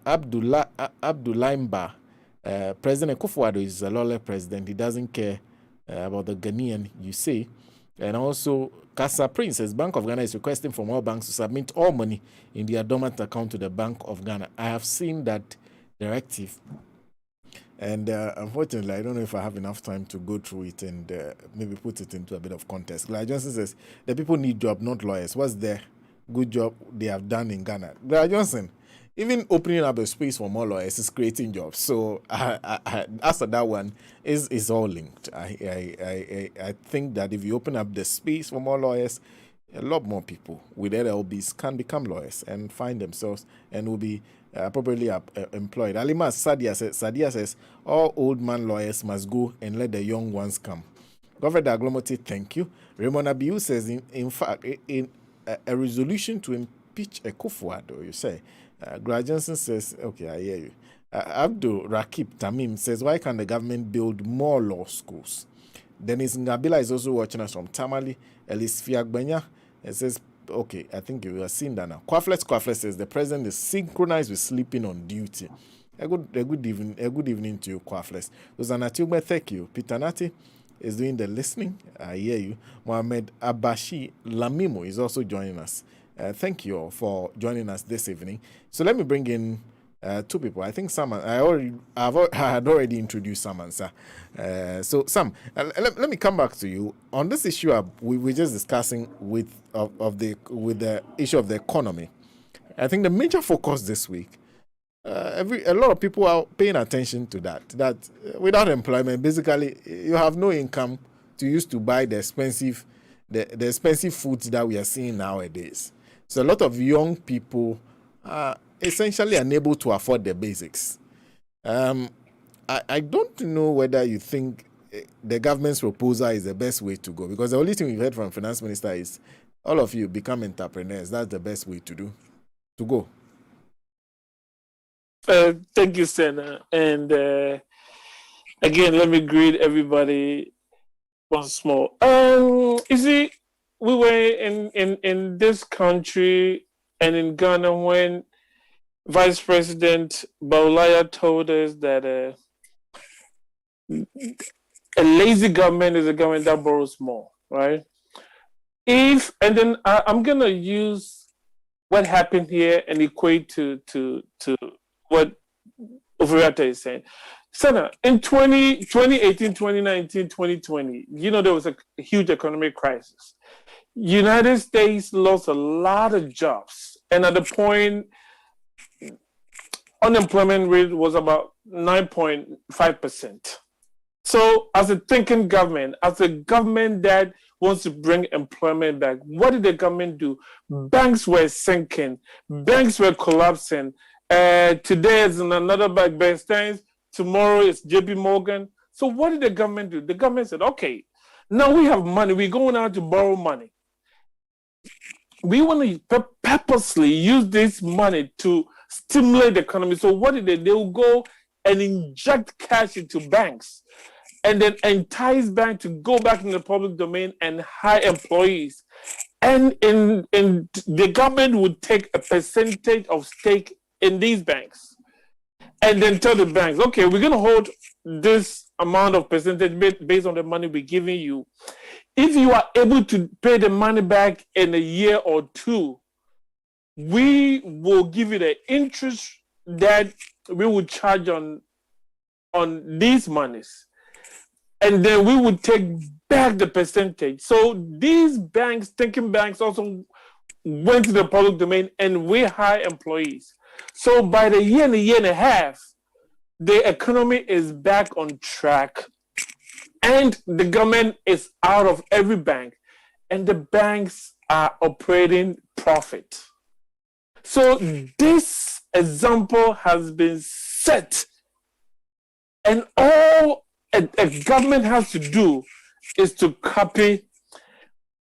Abdullah Mba, President Kufuor is a lawless president. He doesn't care about the Ghanaian, you say. And also, Casa Prince says, Bank of Ghana is requesting from all banks to submit all money in their dormant account to the Bank of Ghana. I have seen that directive. And unfortunately, I don't know if I have enough time to go through it and maybe put it into a bit of context. Like Johnson says, the people need job, not lawyers. What's the good job they have done in Ghana? Like Johnson, even opening up a space for more lawyers is creating jobs. So as for that one, is all linked. I think that if you open up the space for more lawyers, a lot more people with LLBs can become lawyers and find themselves and will be appropriately employed. Alima Sadia says, all old man lawyers must go and let the young ones come. Governor Aglomoti, thank you. Raymond Abiu says, in fact, in a resolution to impeach a Kufuor, you say. Greg Johnson says, okay, I hear you. Abdul Rakib Tamim says, why can't the government build more law schools? Dennis Ngabila is also watching us from Tamale. Elise Fiagbenya says, okay, I think you are seeing that now. Kwaflet says the president is synchronized with sleeping on duty. A good evening to you, Kwaflet. Rosanna Tugbe, thank you. Peter Nati is doing the listening. I hear you. Mohamed Abashi Lamimo is also joining us. Thank you all for joining us this evening. So let me bring in two people. I think Sam, I had already introduced Sam and Sir. So Sam, let me come back to you on this issue. We were just discussing with the issue of the economy. I think the major focus this week, a lot of people are paying attention to that. That without employment, basically you have no income to use to buy the expensive foods that we are seeing nowadays. So a lot of young people are essentially unable to afford the basics. I don't know whether you think the government's proposal is the best way to go, because the only thing we've heard from Finance Minister is all of you become entrepreneurs. That's the best way to go. Thank you, Sena. And again, let me greet everybody once more. You see, we were in this country and in Ghana when Vice President Baulaya told us that a lazy government is a government that borrows more, right? And then I'm gonna use what happened here and equate to what Overiata is saying. Sena, in 2018, 2019, 2020, there was a huge economic crisis. United States lost a lot of jobs, and at the point, unemployment rate was about 9.5%. So as a thinking government, as a government that wants to bring employment back, what did the government do? Banks were sinking. Banks were collapsing. Today is another bank, Bear Stearns. Tomorrow it's JP Morgan. So what did the government do? The government said, okay, now we have money. We're going out to borrow money. We want to purposely use this money to stimulate the economy. So what did they? They will go and inject cash into banks and then entice banks to go back in the public domain and hire employees. And the government would take a percentage of stake in these banks and then tell the banks, okay, we're going to hold this amount of percentage based on the money we're giving you. If you are able to pay the money back in a year or two, we will give you the interest that we would charge on these monies. And then we would take back the percentage. So these banks, thinking banks, also went to the public domain and we hire employees. So by the year and a half, the economy is back on track and the government is out of every bank. and the banks are operating profit. So this example has been set, and all a government has to do is to copy,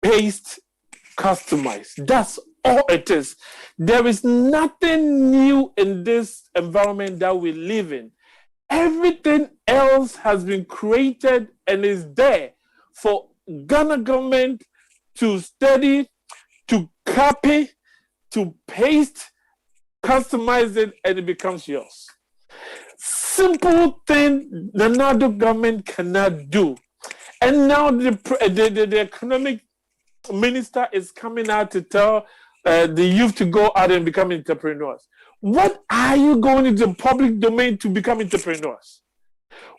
paste, customize. That's all it is. There is nothing new in this environment that we live in. Everything else has been created and is there for Ghana government to study, to copy, to paste, customize it, and it becomes yours. Simple thing the Nado government cannot do. And now the economic minister is coming out to tell the youth to go out and become entrepreneurs. What are you going into the public domain to become entrepreneurs?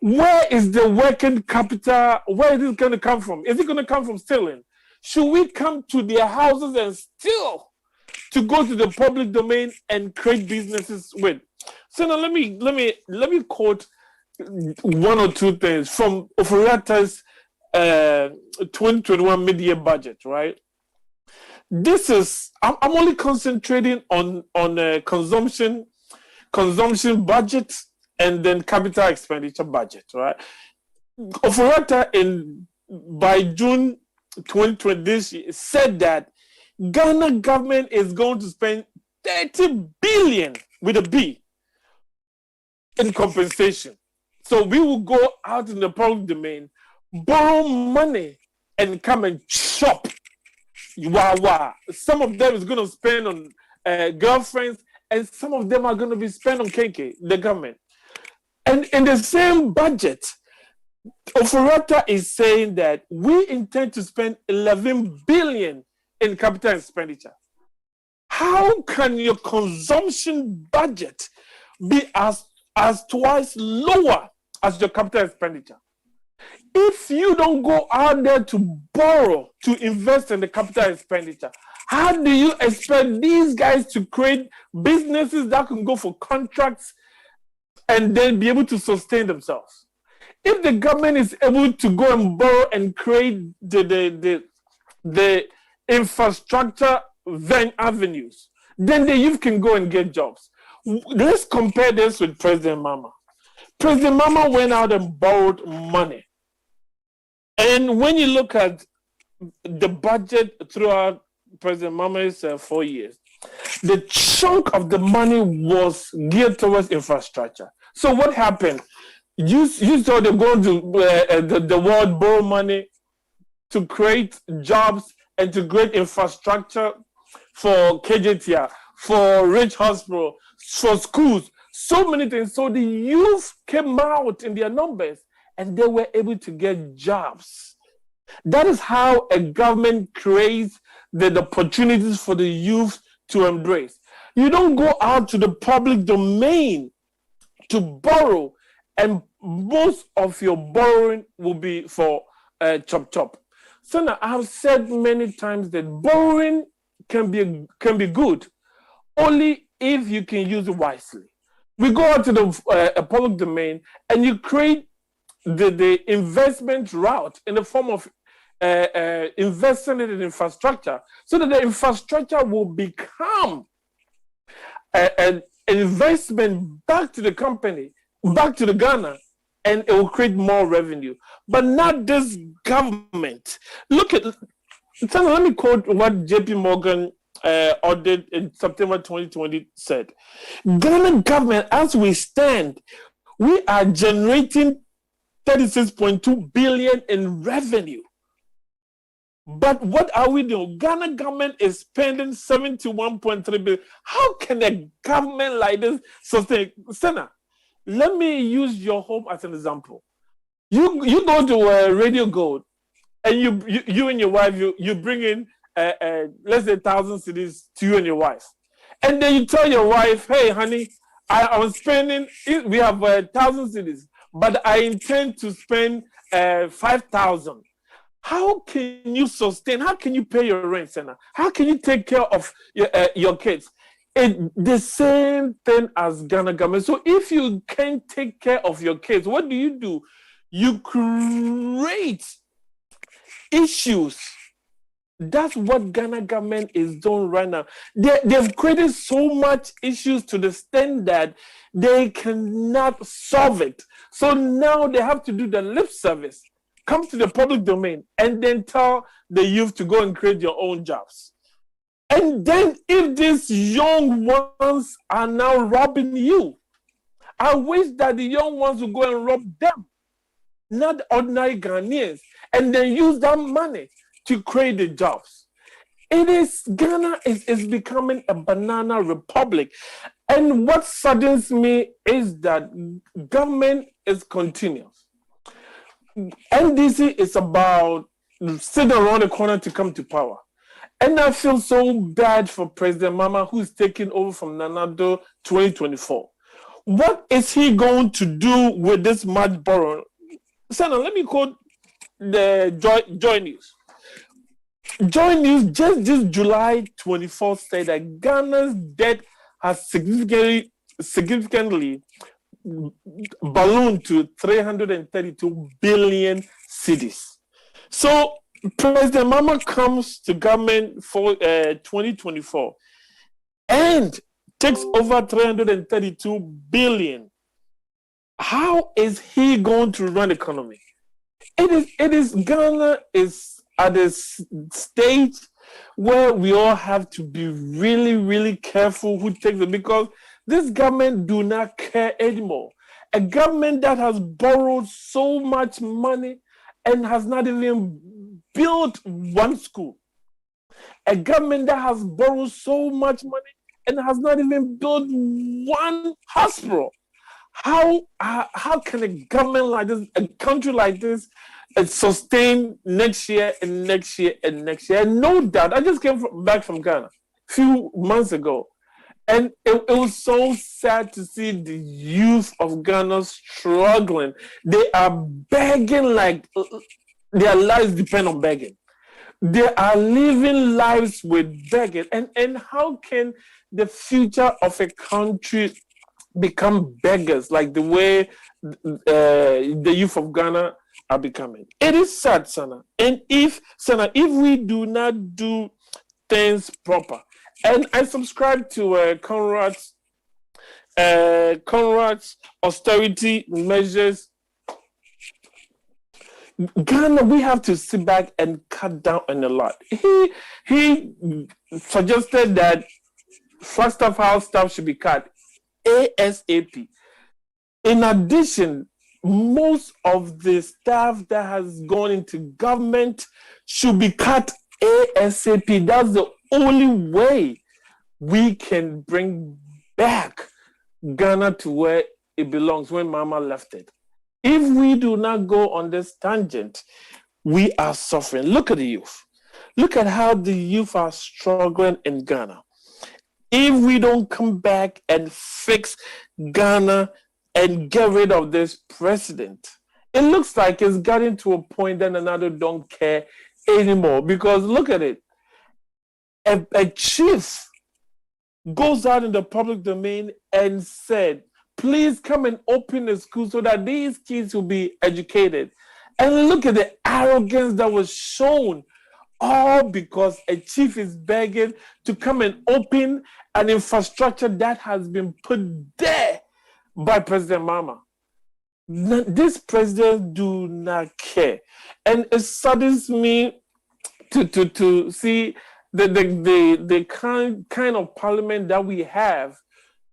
Where is the working capital? Where is it going to come from? Is it going to come from stealing? Should we come to their houses and steal to go to the public domain and create businesses with? So now let me quote one or two things from Ofurata's 2021 mid-year budget, right? This is I'm only concentrating on consumption budget and then capital expenditure budget, right? Ofurata by June 2020 this year said that Ghana government is going to spend 30 billion with a B in compensation. So we will go out in the public domain, borrow money, and come and chop. Wow. Some of them is going to spend on girlfriends, and some of them are going to be spent on KK, the government. And in the same budget, Ofurata is saying that we intend to spend 11 billion in capital expenditure. How can your consumption budget be as twice lower as your capital expenditure? If you don't go out there to borrow to invest in the capital expenditure, how do you expect these guys to create businesses that can go for contracts and then be able to sustain themselves? If the government is able to go and borrow and create the infrastructure avenues, then the youth can go and get jobs. Let's compare this with President Mama. President Mama went out and borrowed money. And when you look at the budget throughout President Mama's 4 years, the chunk of the money was geared towards infrastructure. So what happened? You saw them going to the world borrow money to create jobs and to create infrastructure for KJTR, for Rich Hospital, for schools, so many things. So the youth came out in their numbers and they were able to get jobs. That is how a government creates the opportunities for the youth to embrace. You don't go out to the public domain to borrow, and most of your borrowing will be for chop. So now I have said many times that borrowing can be good only if you can use it wisely. We go out to the public domain and you create the investment route in the form of investing in infrastructure, so that the infrastructure will become an investment back to the company, back to the Ghana, and it will create more revenue. But not this government. Let me quote what JP Morgan audit in September 2020 said. Ghana government, as we stand, we are generating 36.2 billion in revenue. But what are we doing? Ghana government is spending 71.3 billion. How can a government like this sustain? Sena, let me use your home as an example. You go to Radio Gold, and you and your wife, you bring in let's say 1,000 cedis to you and your wife, and then you tell your wife, hey honey, I'm spending, we have 1,000 cedis, but I intend to spend 5,000. How can you sustain? How can you pay your rent, Sena? How can you take care of your kids? The same thing as Ghana government. So if you can't take care of your kids, what do? You create issues That's what Ghana government is doing right now. They've created so much issues to the extent that they cannot solve it. So now they have to do the lip service, come to the public domain, and then tell the youth to go and create your own jobs. And then if these young ones are now robbing you, I wish that the young ones would go and rob them, not ordinary Ghanaians, and then use that money to create the jobs. Ghana is becoming a banana republic. And what saddens me is that government is continuous. NDC is about sitting around the corner to come to power. And I feel so bad for President Mama, who's taking over from Nanado 2024. What is he going to do with this much borrowing? Sena, let me quote the Joy News. Joy News just this July 24th said that Ghana's debt has significantly ballooned to 332 billion cedis. So President Mama comes to government for 2024 and takes over 332 billion. How is he going to run the economy? It is Ghana is at a stage where we all have to be really, really careful who takes it, because this government do not care anymore. A government that has borrowed so much money and has not even built one school. A government that has borrowed so much money and has not even built one hospital. How can a government like this, a country like this, sustain next year and next year and next year? And no doubt, I just came back from Ghana a few months ago, and it was so sad to see the youth of Ghana struggling. They are begging like their lives depend on begging. They are living lives with begging. And how can the future of a country become beggars like the way the youth of Ghana are becoming? It is sad, Sena. And if we do not do things proper, and I subscribe to Conrad's austerity measures, Ghana, we have to sit back and cut down on a lot. He suggested that first of all, staff should be cut ASAP. In addition, most of the staff that has gone into government should be cut ASAP. That's the only way we can bring back Ghana to where it belongs when Mama left it. If we do not go on this tangent, we are suffering. Look at the youth. Look at how the youth are struggling in Ghana. If we don't come back and fix Ghana and get rid of this president, it looks like it's gotten to a point that another don't care anymore. Because look at it. A chief goes out in the public domain and said, please come and open the school so that these kids will be educated. And look at the arrogance that was shown, all because a chief is begging to come and open an infrastructure that has been put there by President Mama. This president do not care. And it saddens me to see the kind of parliament that we have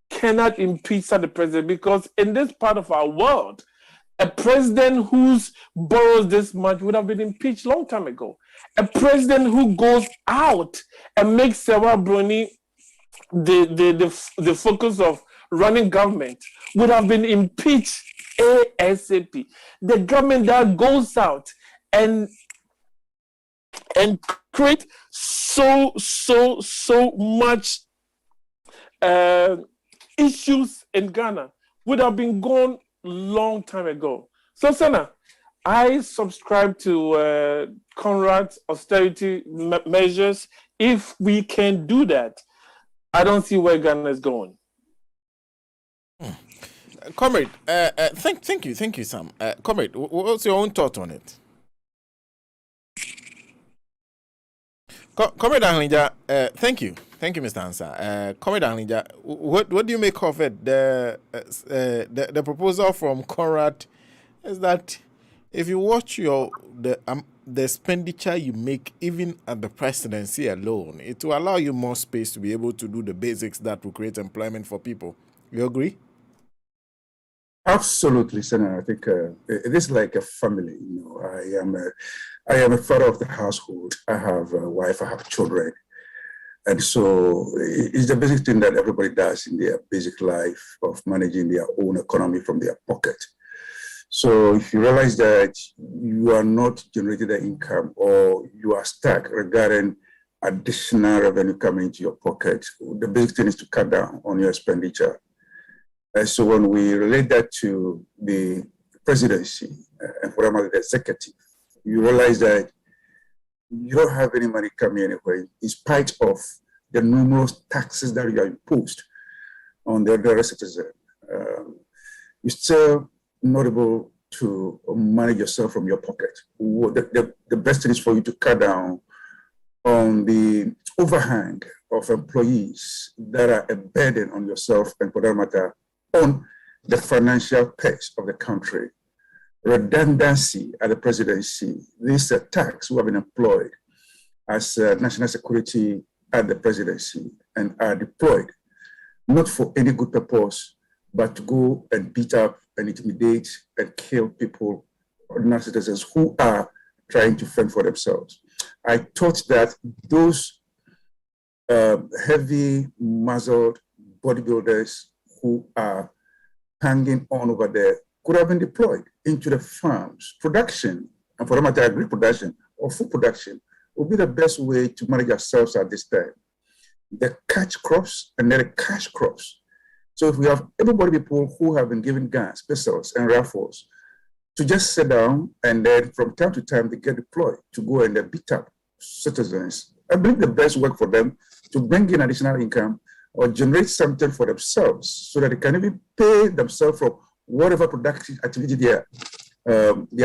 cannot impeach the president, because in this part of our world, a president who's borrows this much would have been impeached long time ago. A president who goes out and makes Sewa Bruni the focus of running government would have been impeached ASAP. The government that goes out and create so much issues in Ghana would have been gone long time ago. So, Sena, I subscribe to Conrad's austerity measures. If we can do that, I don't see where Ghana is going. Comrade, thank you, Sam. Comrade, what's your own thought on it? Comrade Ahlinja, thank you, Mr. Ansah. Comrade Ahlinja, what do you make of it? The proposal from Conrad is that if you watch the expenditure you make even at the presidency alone, it will allow you more space to be able to do the basics that will create employment for people. You agree? Absolutely, Sena. I think it is like a family. You know, I am a father of the household. I have a wife. I have children, and so it's the basic thing that everybody does in their basic life of managing their own economy from their pocket. So if you realize that you are not generating the income or you are stuck regarding additional revenue coming into your pocket, the basic thing is to cut down on your expenditure. So when we relate that to the presidency and for the executive, you realize that you don't have any money coming anywhere in spite of the numerous taxes that you are imposed on the other citizen. You're still not able to manage yourself from your pocket. The best thing is for you to cut down on the overhang of employees that are a burden on yourself and for that matter, on the financial purse of the country. Redundancy at the presidency, these tax who have been employed as national security at the presidency and are deployed not for any good purpose, but to go and beat up and intimidate and kill people, ordinary citizens who are trying to fend for themselves. I thought that those heavy muzzled bodybuilders who are hanging on over there could have been deployed into the farms. Production, and for the matter, agri production or food production would be the best way to manage ourselves at this time. The catch crops and then the cash crops. So if we have everybody people who have been given guns, pistols, and rifles to just sit down and then from time to time they get deployed to go and beat up citizens, I believe the best work for them to bring in additional income or generate something for themselves so that they can even pay themselves for whatever productive activity they are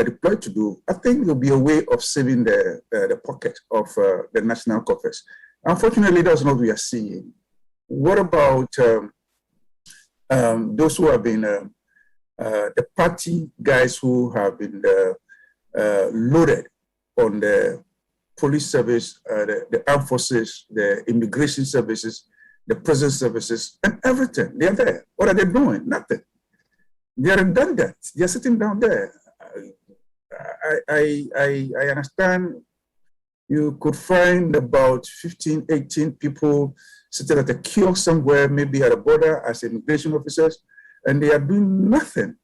deployed to do. I think it will be a way of saving the pocket of the national coffers. Unfortunately, that's not what we are seeing. What about those who have been the party guys who have been loaded on the police service, the armed forces, the immigration services, the prison services, and everything? They are there. What are they doing? Nothing. They are redundant. They are sitting down there. I understand you could find about 15, 18 people sitting at a kiosk somewhere, maybe at a border as immigration officers, and they are doing nothing.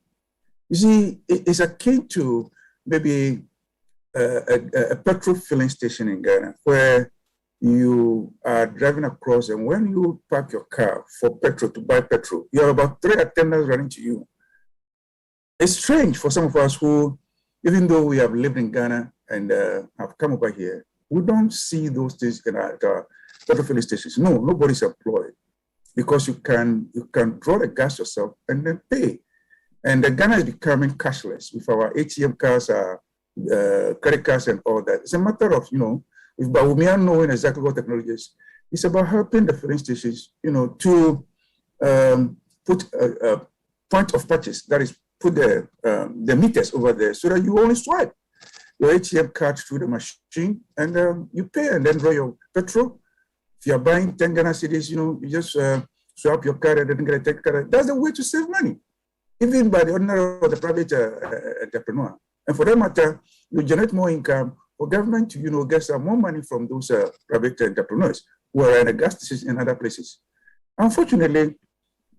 You see, it's akin to maybe a petrol filling station in Ghana where you are driving across, and when you park your car for petrol, to buy petrol, you have about 3 attendants running to you. It's strange for some of us who, even though we have lived in Ghana and have come over here, we don't see those things in our petrol filling stations. No, nobody's employed because you can draw the gas yourself and then pay. And Ghana is becoming cashless with our ATM cards, credit cards, and all that. It's a matter of, but we are knowing exactly what technology is. It's about helping the filling stations, to put a point of purchase, that is, put the meters over there so that you only swipe your ATM card through the machine and you pay and then draw your petrol. If you're buying 10 Ghana cedis, you just swap your card and then get a 10 card. That's the way to save money, even by the ordinary or the private entrepreneur. And for that matter, you generate more income for government to, get some more money from those private entrepreneurs who are in the gas stations and other places. Unfortunately,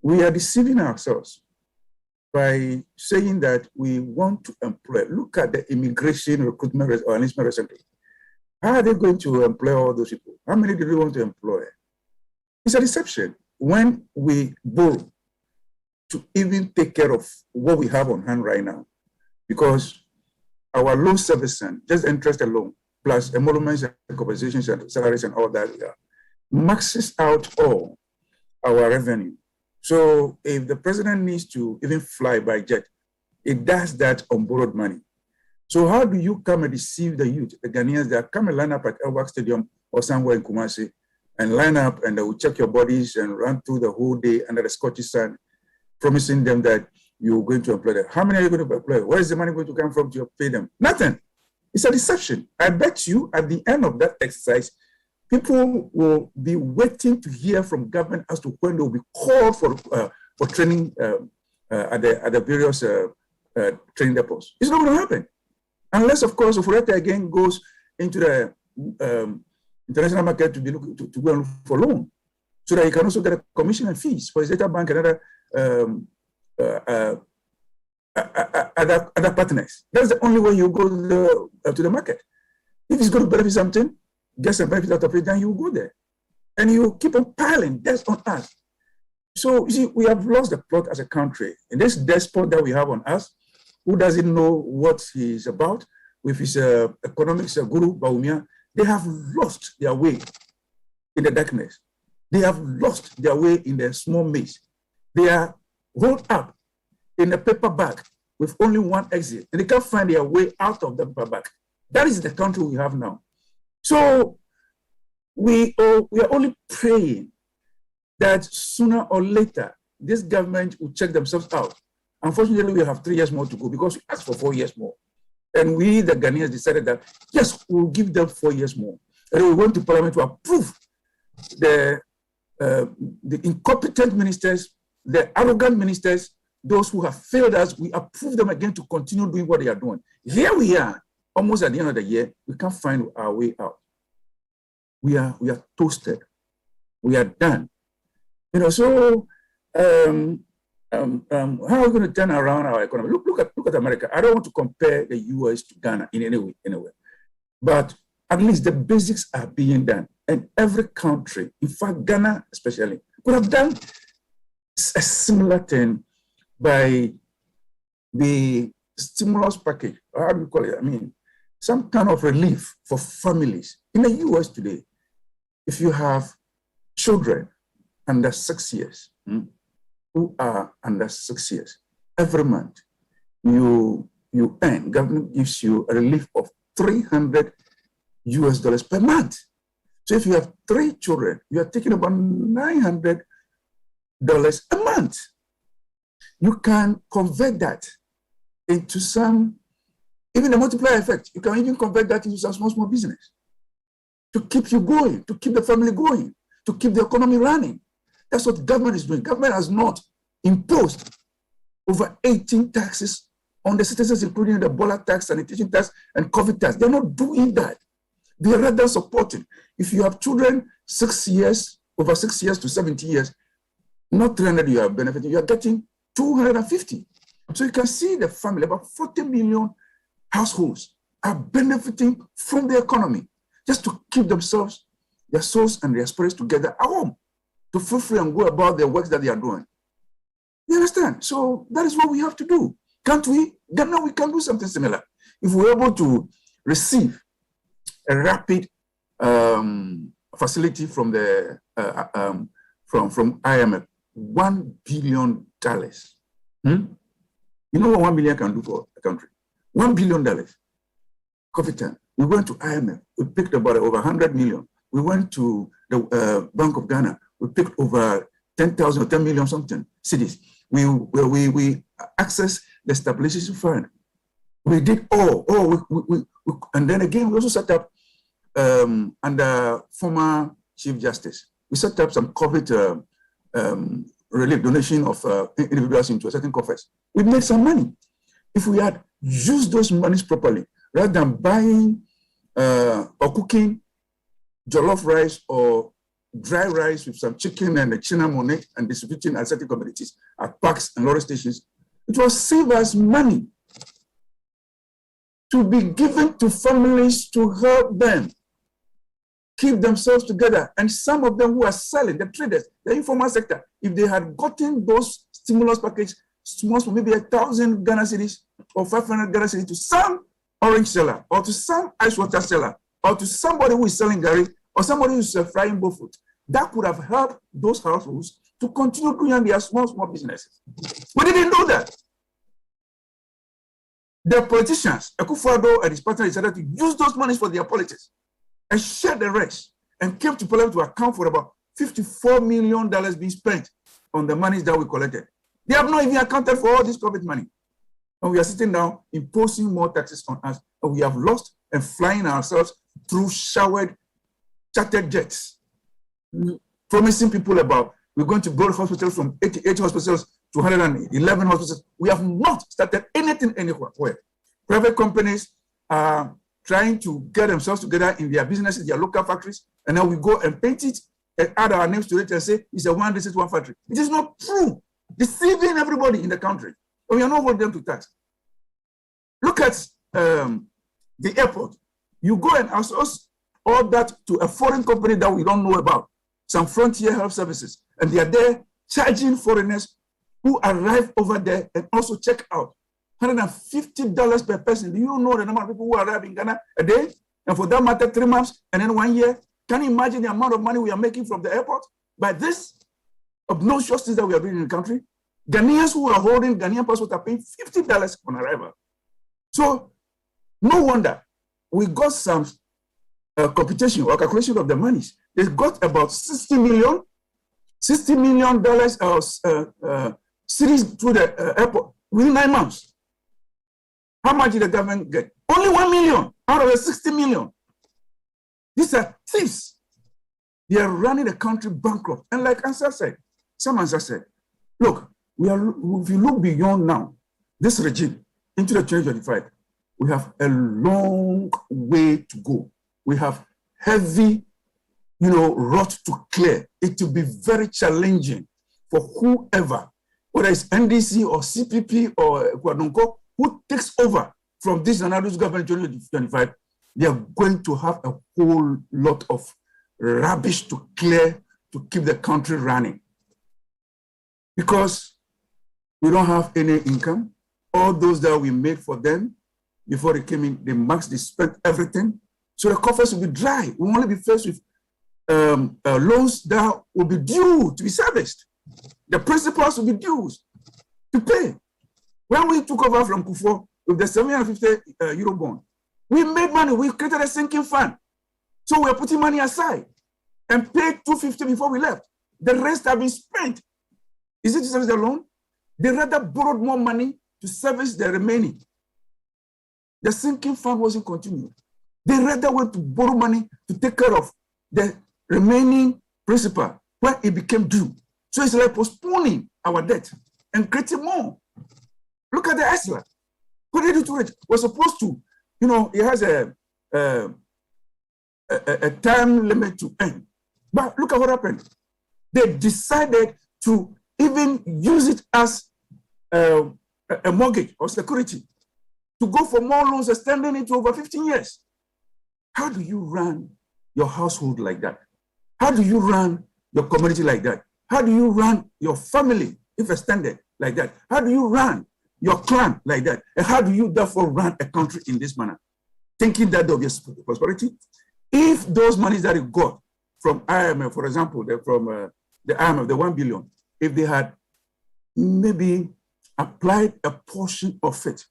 we are deceiving ourselves by saying that we want to employ. Look at the immigration recruitment or enlistment recently. How are they going to employ all those people? How many do they want to employ? It's a deception. When we borrow to even take care of what we have on hand right now, because our loan servicing, just interest alone, plus emoluments and compensations and salaries and all that, maxes out all our revenue. So if the president needs to even fly by jet, it does that on borrowed money. So how do you come and deceive the youth, the Ghanaians that come and line up at Elbak Stadium or somewhere in Kumasi and line up, and they will check your bodies and run through the whole day under the Scottish sun, promising them that you're going to employ them. How many are you going to employ? Where is the money going to come from to pay them? Nothing. It's a deception. I bet you at the end of that exercise, people will be waiting to hear from government as to when they will be called for training at the various training depots. It's not going to happen. Unless, of course, Ofureta again goes into the international market to go and look for loan, so that he can also get a commission and fees for his data bank and other partners. That's the only way you go to the market. If he's going to benefit something, get some benefit out of it, then you go there. And you keep on piling debts on us. So, you see, we have lost the plot as a country. And this despot that we have on us, who doesn't know what he's about, with his economics guru, Baumia, they have lost their way in the darkness. They have lost their way in the small maze. They are rolled up in a paper bag with only one exit, and they can't find their way out of the paper bag. That is the country we have now. So we are only praying that sooner or later, this government will check themselves out. Unfortunately, we have 3 years more to go because we asked for 4 years more. And we, the Ghanaians, decided that, yes, we'll give them 4 years more. And we went to Parliament to approve the incompetent ministers, the arrogant ministers, those who have failed us. We approve them again to continue doing what they are doing. Here we are, almost at the end of the year, we can't find our way out. We are toasted. We are done. So how are we going to turn around our economy? Look at America. I don't want to compare the US to Ghana in any way. But at least the basics are being done. And every country, in fact, Ghana especially, could have done a similar thing by the stimulus package. How do you call it? I mean, some kind of relief for families. In the US today, if you have children under 6 years, who are under 6 years, every month you earn, government gives you a relief of $300 per month. So if you have 3 children, you are taking about $900 a month. You can convert that into some, even a multiplier effect. You can even convert that into some small business to keep you going, to keep the family going, to keep the economy running. That's what government is doing. Government has not imposed over 18 taxes on the citizens, including the Bola tax, sanitation tax, and COVID tax. They're not doing that. They are rather supporting. If you have children 6 years, over 6 years to 70 years, not 300 you are benefiting, you are getting 250. So you can see the family, about 40 million households are benefiting from the economy just to keep themselves, their souls and their spirits together at home, to feel free and go about their works that they are doing. You understand? So that is what we have to do. Can't we? Ghana, we can do something similar. If we're able to receive a rapid facility from the from IMF, $1 billion. You know what 1 billion can do for a country? $1 billion. COVID time. We went to IMF. We picked about over 100 million. We went to the Bank of Ghana. We picked over 10,000 or 10 million something cities. We accessed the stabilization fund. We did all. And then again, we also set up under former Chief Justice. We set up some COVID relief donation of individuals into a certain coffers. We made some money. If we had used those monies properly, rather than buying or cooking jollof rice or dry rice with some chicken and a cinnamon and distributing at certain communities at parks and lorry stations, it will save us money to be given to families to help them keep themselves together. And some of them who are selling, the traders, the informal sector, if they had gotten those stimulus packages, maybe 1,000 Ghana cedis or 500 Ghana cedis to some orange seller or to some ice water seller or to somebody who is selling gari or somebody who is frying bullfoot, that could have helped those households to continue doing their small businesses. We didn't do that. The politicians, Akufo-Addo and his partner, decided to use those monies for their politics and share the rest. and came to Parliament to account for about $54 million being spent on the monies that we collected. They have not even accounted for all this COVID money. And we are sitting down imposing more taxes on us. And we have lost and flying ourselves through chartered jets, promising people about we're going to build hospitals from 88 hospitals to 111 hospitals. We have not started anything anywhere. Private companies are trying to get themselves together in their businesses, their local factories, and then we go and paint it and add our names to it and say it's a one district, one factory. It is not true. Deceiving everybody in the country. And we are not holding them to tax. Look at the airport. You go and outsource all that to a foreign company that we don't know about, some Frontier Health Services, and they are there charging foreigners who arrive over there and also check out. $150 per person. Do you know the number of people who arrive in Ghana a day? And for that matter, 3 months and then 1 year? Can you imagine the amount of money we are making from the airport? By this obnoxious things that we are doing in the country, Ghanaians who are holding Ghanaian passports are paying $50 on arrival. So no wonder we got some computation or calculation of the monies. They got about $60 million series through the airport within 9 months. How much did the government get? Only 1 million out of the 60 million. These are thieves. They are running the country bankrupt. And like Answer said, look, if you look beyond now, this regime into the 2025, we have a long way to go. We have heavy, rot to clear. It will be very challenging for whoever, whether it's NDC or CPP or Kwadonko, who takes over from this Nanado's government in 2025. They are going to have a whole lot of rubbish to clear to keep the country running. Because we don't have any income. All those that we made for them before they came in, they spent everything. So the coffers will be dry. We'll only be faced with loans that will be due to be serviced. The principals will be due to pay. When we took over from Kufo with the 750 euro bond, we made money. We created a sinking fund. So we're putting money aside and paid 250 before we left. The rest have been spent. Is it to service the loan? They rather borrowed more money to service the remaining. The sinking fund wasn't continued. They rather went to borrow money to take care of the remaining principal when it became due. So it's like postponing our debt and creating more. Look at the ESLA. What did they do to it? We're supposed to, it has a time limit to end. But look at what happened. They decided to even use it as a mortgage or security to go for more loans, extending it to over 15 years. How do you run your household like that? How do you run your community like that? How do you run your family, if extended, like that? How do you run your clan like that? And how do you therefore run a country in this manner? Thinking that there will be prosperity? If those monies that you got from IMF, for example, from the IMF, the 1 billion, if they had maybe applied a portion of it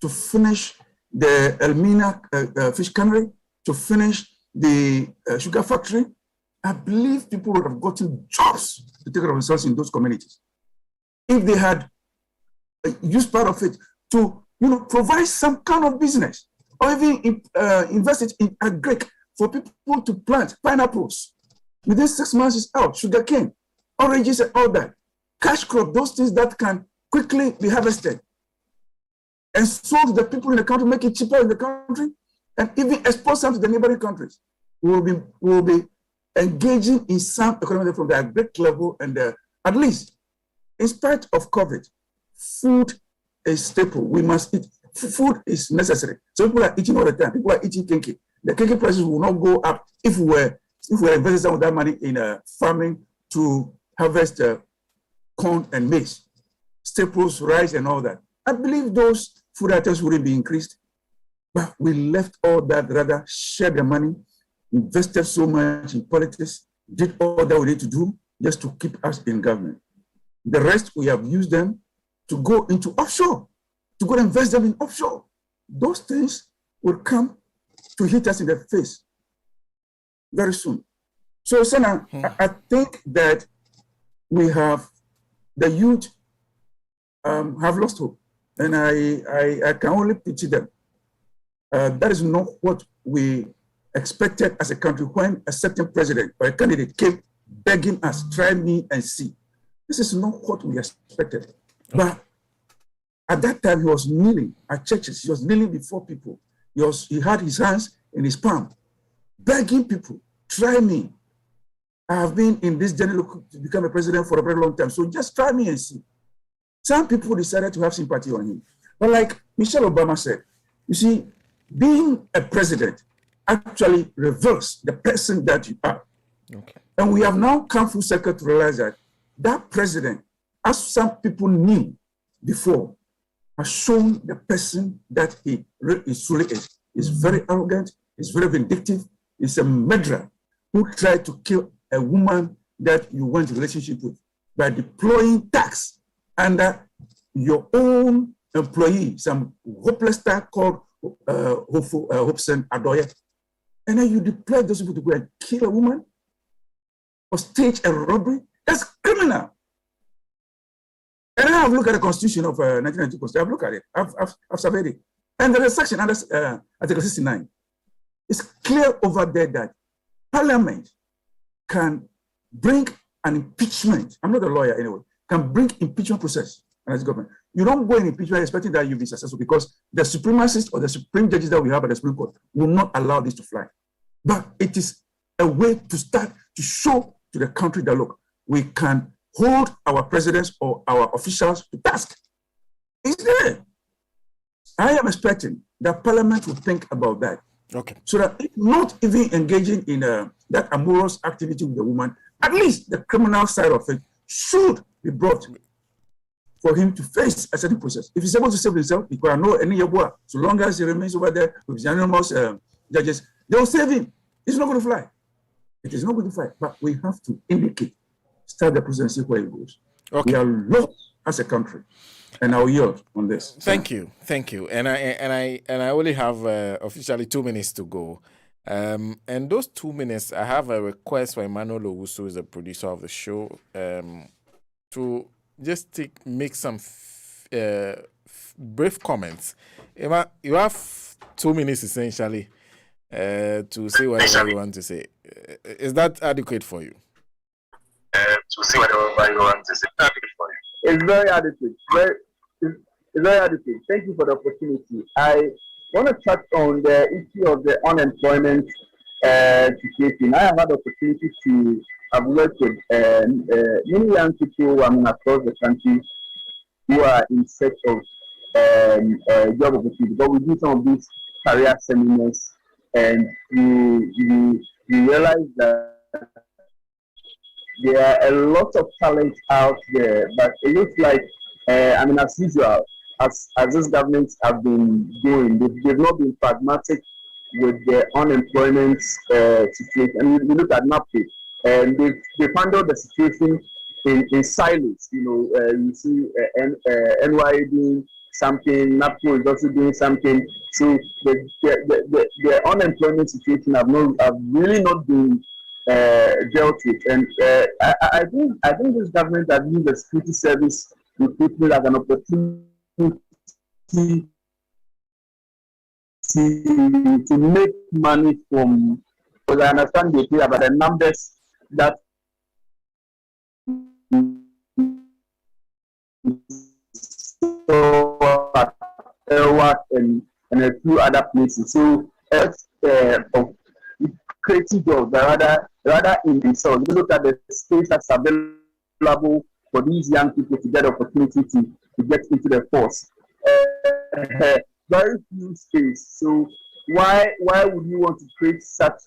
to finish the Elmina fish cannery, to finish the sugar factory, I believe people would have gotten jobs to take care of themselves in those communities. If they had used part of it to, provide some kind of business, or even invest it in agric for people to plant pineapples. Within 6 months, it's out. Sugarcane, oranges, and all that. Cash crop, those things that can quickly be harvested and sold to the people in the country, make it cheaper in the country, and even export some to the neighboring countries. We will be engaging in some economic from the agric level, and at least, in spite of COVID, food is staple. We must eat. Food is necessary. So people are eating all the time. People are eating kenke. The kenke prices will not go up if we were investing some of that money in farming to harvest corn and maize, staples, rice, and all that. I believe those food items wouldn't be increased, but we left all that, rather shared the money, invested so much in politics, did all that we need to do just to keep us in government. The rest, we have used them to go into offshore, to go and invest them in offshore. Those things will come to hit us in the face very soon. So, Sena, I think that the youth have lost hope, and I can only pity them. That is not what we expected as a country when a certain president or a candidate came begging us, try me and see. This is not what we expected. But at that time, he was kneeling at churches. He was kneeling before people. He had his hands in his palm, begging people, try me. I have been in this journey to become a president for a very long time. So just try me and see. Some people decided to have sympathy on him. But like Michelle Obama said, you see, being a president actually reveals the person that you are. Okay. And we have now come full circle to realize that that president, as some people knew before, has shown the person that he truly is. He's very arrogant, he's very vindictive, he's a murderer who tried to kill a woman that you want a relationship with by deploying tax under your own employee, some hopeless tax called Hobson Adoye. And then you deploy those people to go and kill a woman or stage a robbery. That's criminal. And I have looked at the Constitution of 1992. I've looked at it. I've surveyed it. And there is a section under Article 69. It's clear over there that Parliament can bring an impeachment. I'm not a lawyer anyway. Can bring impeachment process as government. You don't go in impeachment expecting that you'll be successful because the supremacists or the supreme judges that we have at the Supreme Court will not allow this to fly. But it is a way to start to show to the country that, look, we can hold our presidents or our officials to task. It's there. I am expecting that Parliament will think about that. Okay. So that if not even engaging in that amorous activity with the woman, at least the criminal side of it should be brought for him to face a certain process. If he's able to save himself, he can know any Yabua. So long as he remains over there with his anonymous judges, they will save him. It's not going to fly. It is not going to fly. But we have to indicate, start the process and see where it goes. Okay. We are lost as a country. And I'll yield on this. Thank you. And I only have officially 2 minutes to go. And those 2 minutes, I have a request for Emmanuel Owusu, who is the producer of the show, to just make some brief comments. Emma, you have 2 minutes essentially to say whatever you want to say. Is that adequate for you? To say whatever you want to say. Adequate for you. It's very adequate. It's very adequate. Thank you for the opportunity. I want to touch on the issue of the unemployment situation. I have had the opportunity to have worked with many young people across the country who are in search of job opportunities. But we do some of these career seminars, and you realize that there are a lot of talent out there, but it looks like, as usual, as this government have been doing, they've not been pragmatic with the unemployment situation. And we look at NAPE, and they've handled the situation in silos. You see NYA doing something, NAPO is also doing something. So the unemployment situation have really not been dealt with. And I think this government has used the security service recruitment as an opportunity to make money from, because I understand they pay about the numbers that and a few other places. So creating jobs, rather in themselves. Look at the space that's available for these young people to get opportunity to get into the force. Very few space. So why would you want to create such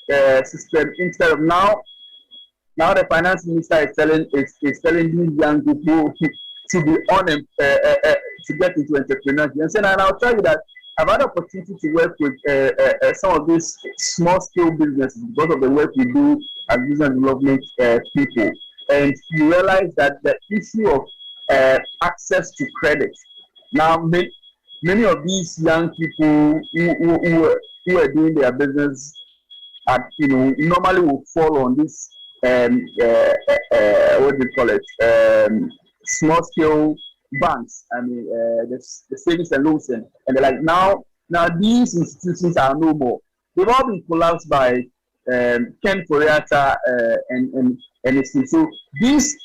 a system instead of now the finance minister is telling these young people to be on to get into entrepreneurship. And I'll tell you that I've had the opportunity to work with some of these small scale businesses because of the work we do as business development people. And you realize that the issue of access to credit. Now, many of these young people who are doing their business normally will fall on this what do you call it, small scale banks. I mean, the savings and loans, and they're like, now these institutions are no more. They've all been collapsed by Ken Foriata and his team. So this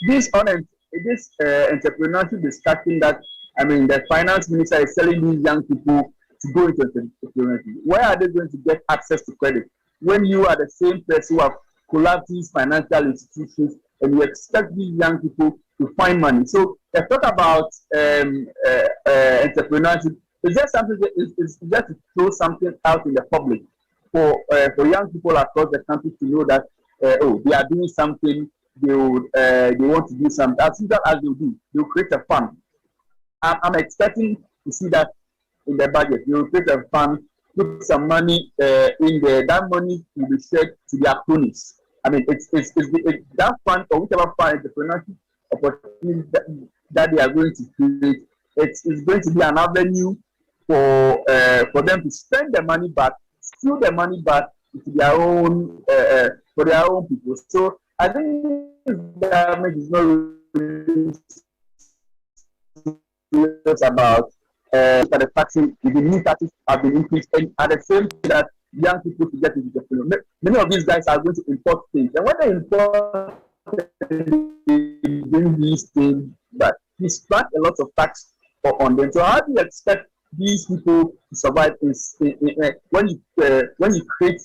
entrepreneurship discussion that, I mean, the finance minister is telling these young people to go into entrepreneurship. Where are they going to get access to credit when you are the same person who have collapsed these financial institutions and you expect these young people to find money? So the talk about entrepreneurship is just something. It's just to throw something out in the public for young people across the country to know that they are doing something. They want to do something. As soon as they do, they'll create a fund. I'm expecting to see that in the budget. They will create a fund, put some money in there. That money will be shared to their cronies. I mean, it's that fund or whichever fund entrepreneurship opportunity that they are going to create. It's going to be an avenue for them to spend the money back, steal the money back to their own for their own people. So I think the government is not really serious about the taxing. The new taxes have been increased, and at the same time that young people to get into the film. Many of these guys are going to import things, and when they import, they bring these things back. We spent a lot of tax on them. So how do you expect these people to survive when you create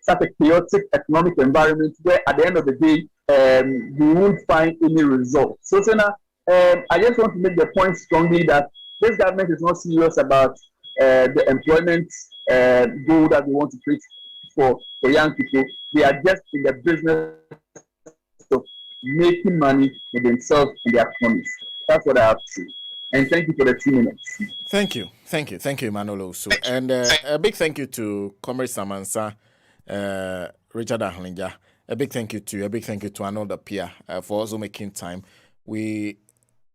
such a chaotic economic environment where at the end of the day you won't find any result? So Sena, I just want to make the point strongly that this government is not serious about the employment goal that we want to create for young people. They are just in the business of making money for themselves and their families. That's what I have to say. And thank you for the 2 minutes. Thank you, Emmanuel. So, and a big thank you to Comrade Samansa, Richard Ahlinja. A big thank you to Arnold Apia for also making time. We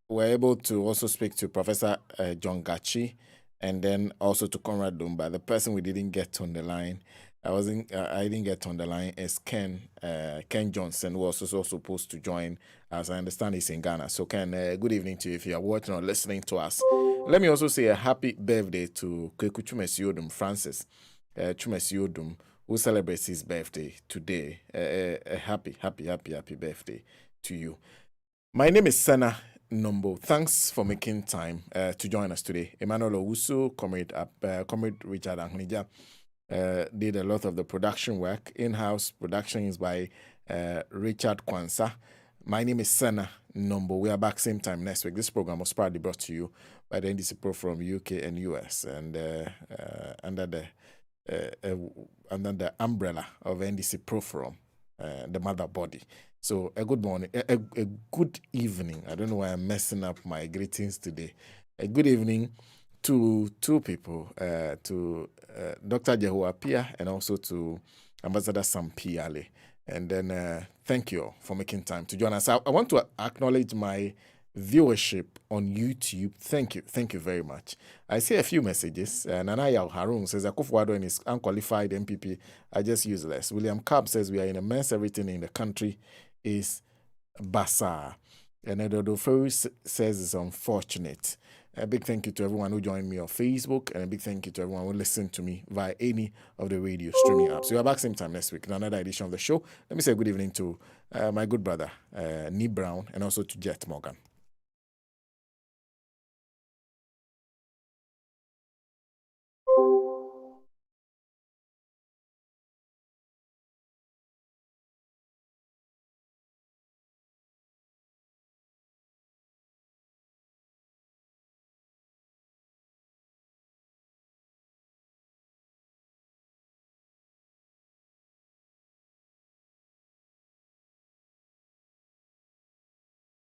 were able to also speak to Professor John Gachi, and then also to Conrad Dumba. The person we didn't get on the line, I didn't get on the line, is Ken Johnson, who was also supposed to join. As I understand, he's in Ghana. So Ken, good evening to you if you are watching or listening to us. Let me also say a happy birthday to Kweku Chumesiodum Francis Chumesiodum, who celebrates his birthday today. A happy birthday to you. My name is Sena Nombo. Thanks for making time to join us today. Emmanuel Owusu, Comrade Richard Angnija, did a lot of the production work. In-house production is by Richard Kwanzaa. My name is Sena Nombo. We are back same time next week. This program was proudly brought to you by the NDC Pro from UK and US, and under the umbrella of NDC Pro Forum, the mother body. So a good morning, a good evening. I don't know why I'm messing up my greetings today. A good evening to two people, to Dr. Jehu Apia and also to Ambassador Sam Piale. And then thank you all for making time to join us. I want to acknowledge my viewership on YouTube. Thank you very much. I see a few messages. Nanaya Harun says Akufo-Addo and his unqualified MPP are just useless. William Cobb says we are in a mess. Everything in the country is bazaar. And Edodo Ferry says it's unfortunate. A big thank you to everyone who joined me on Facebook, and a big thank you to everyone who listened to me via any of the radio streaming apps. We are back same time next week in another edition of the show. Let me say good evening to my good brother, Nee Brown, and also to Jet Morgan.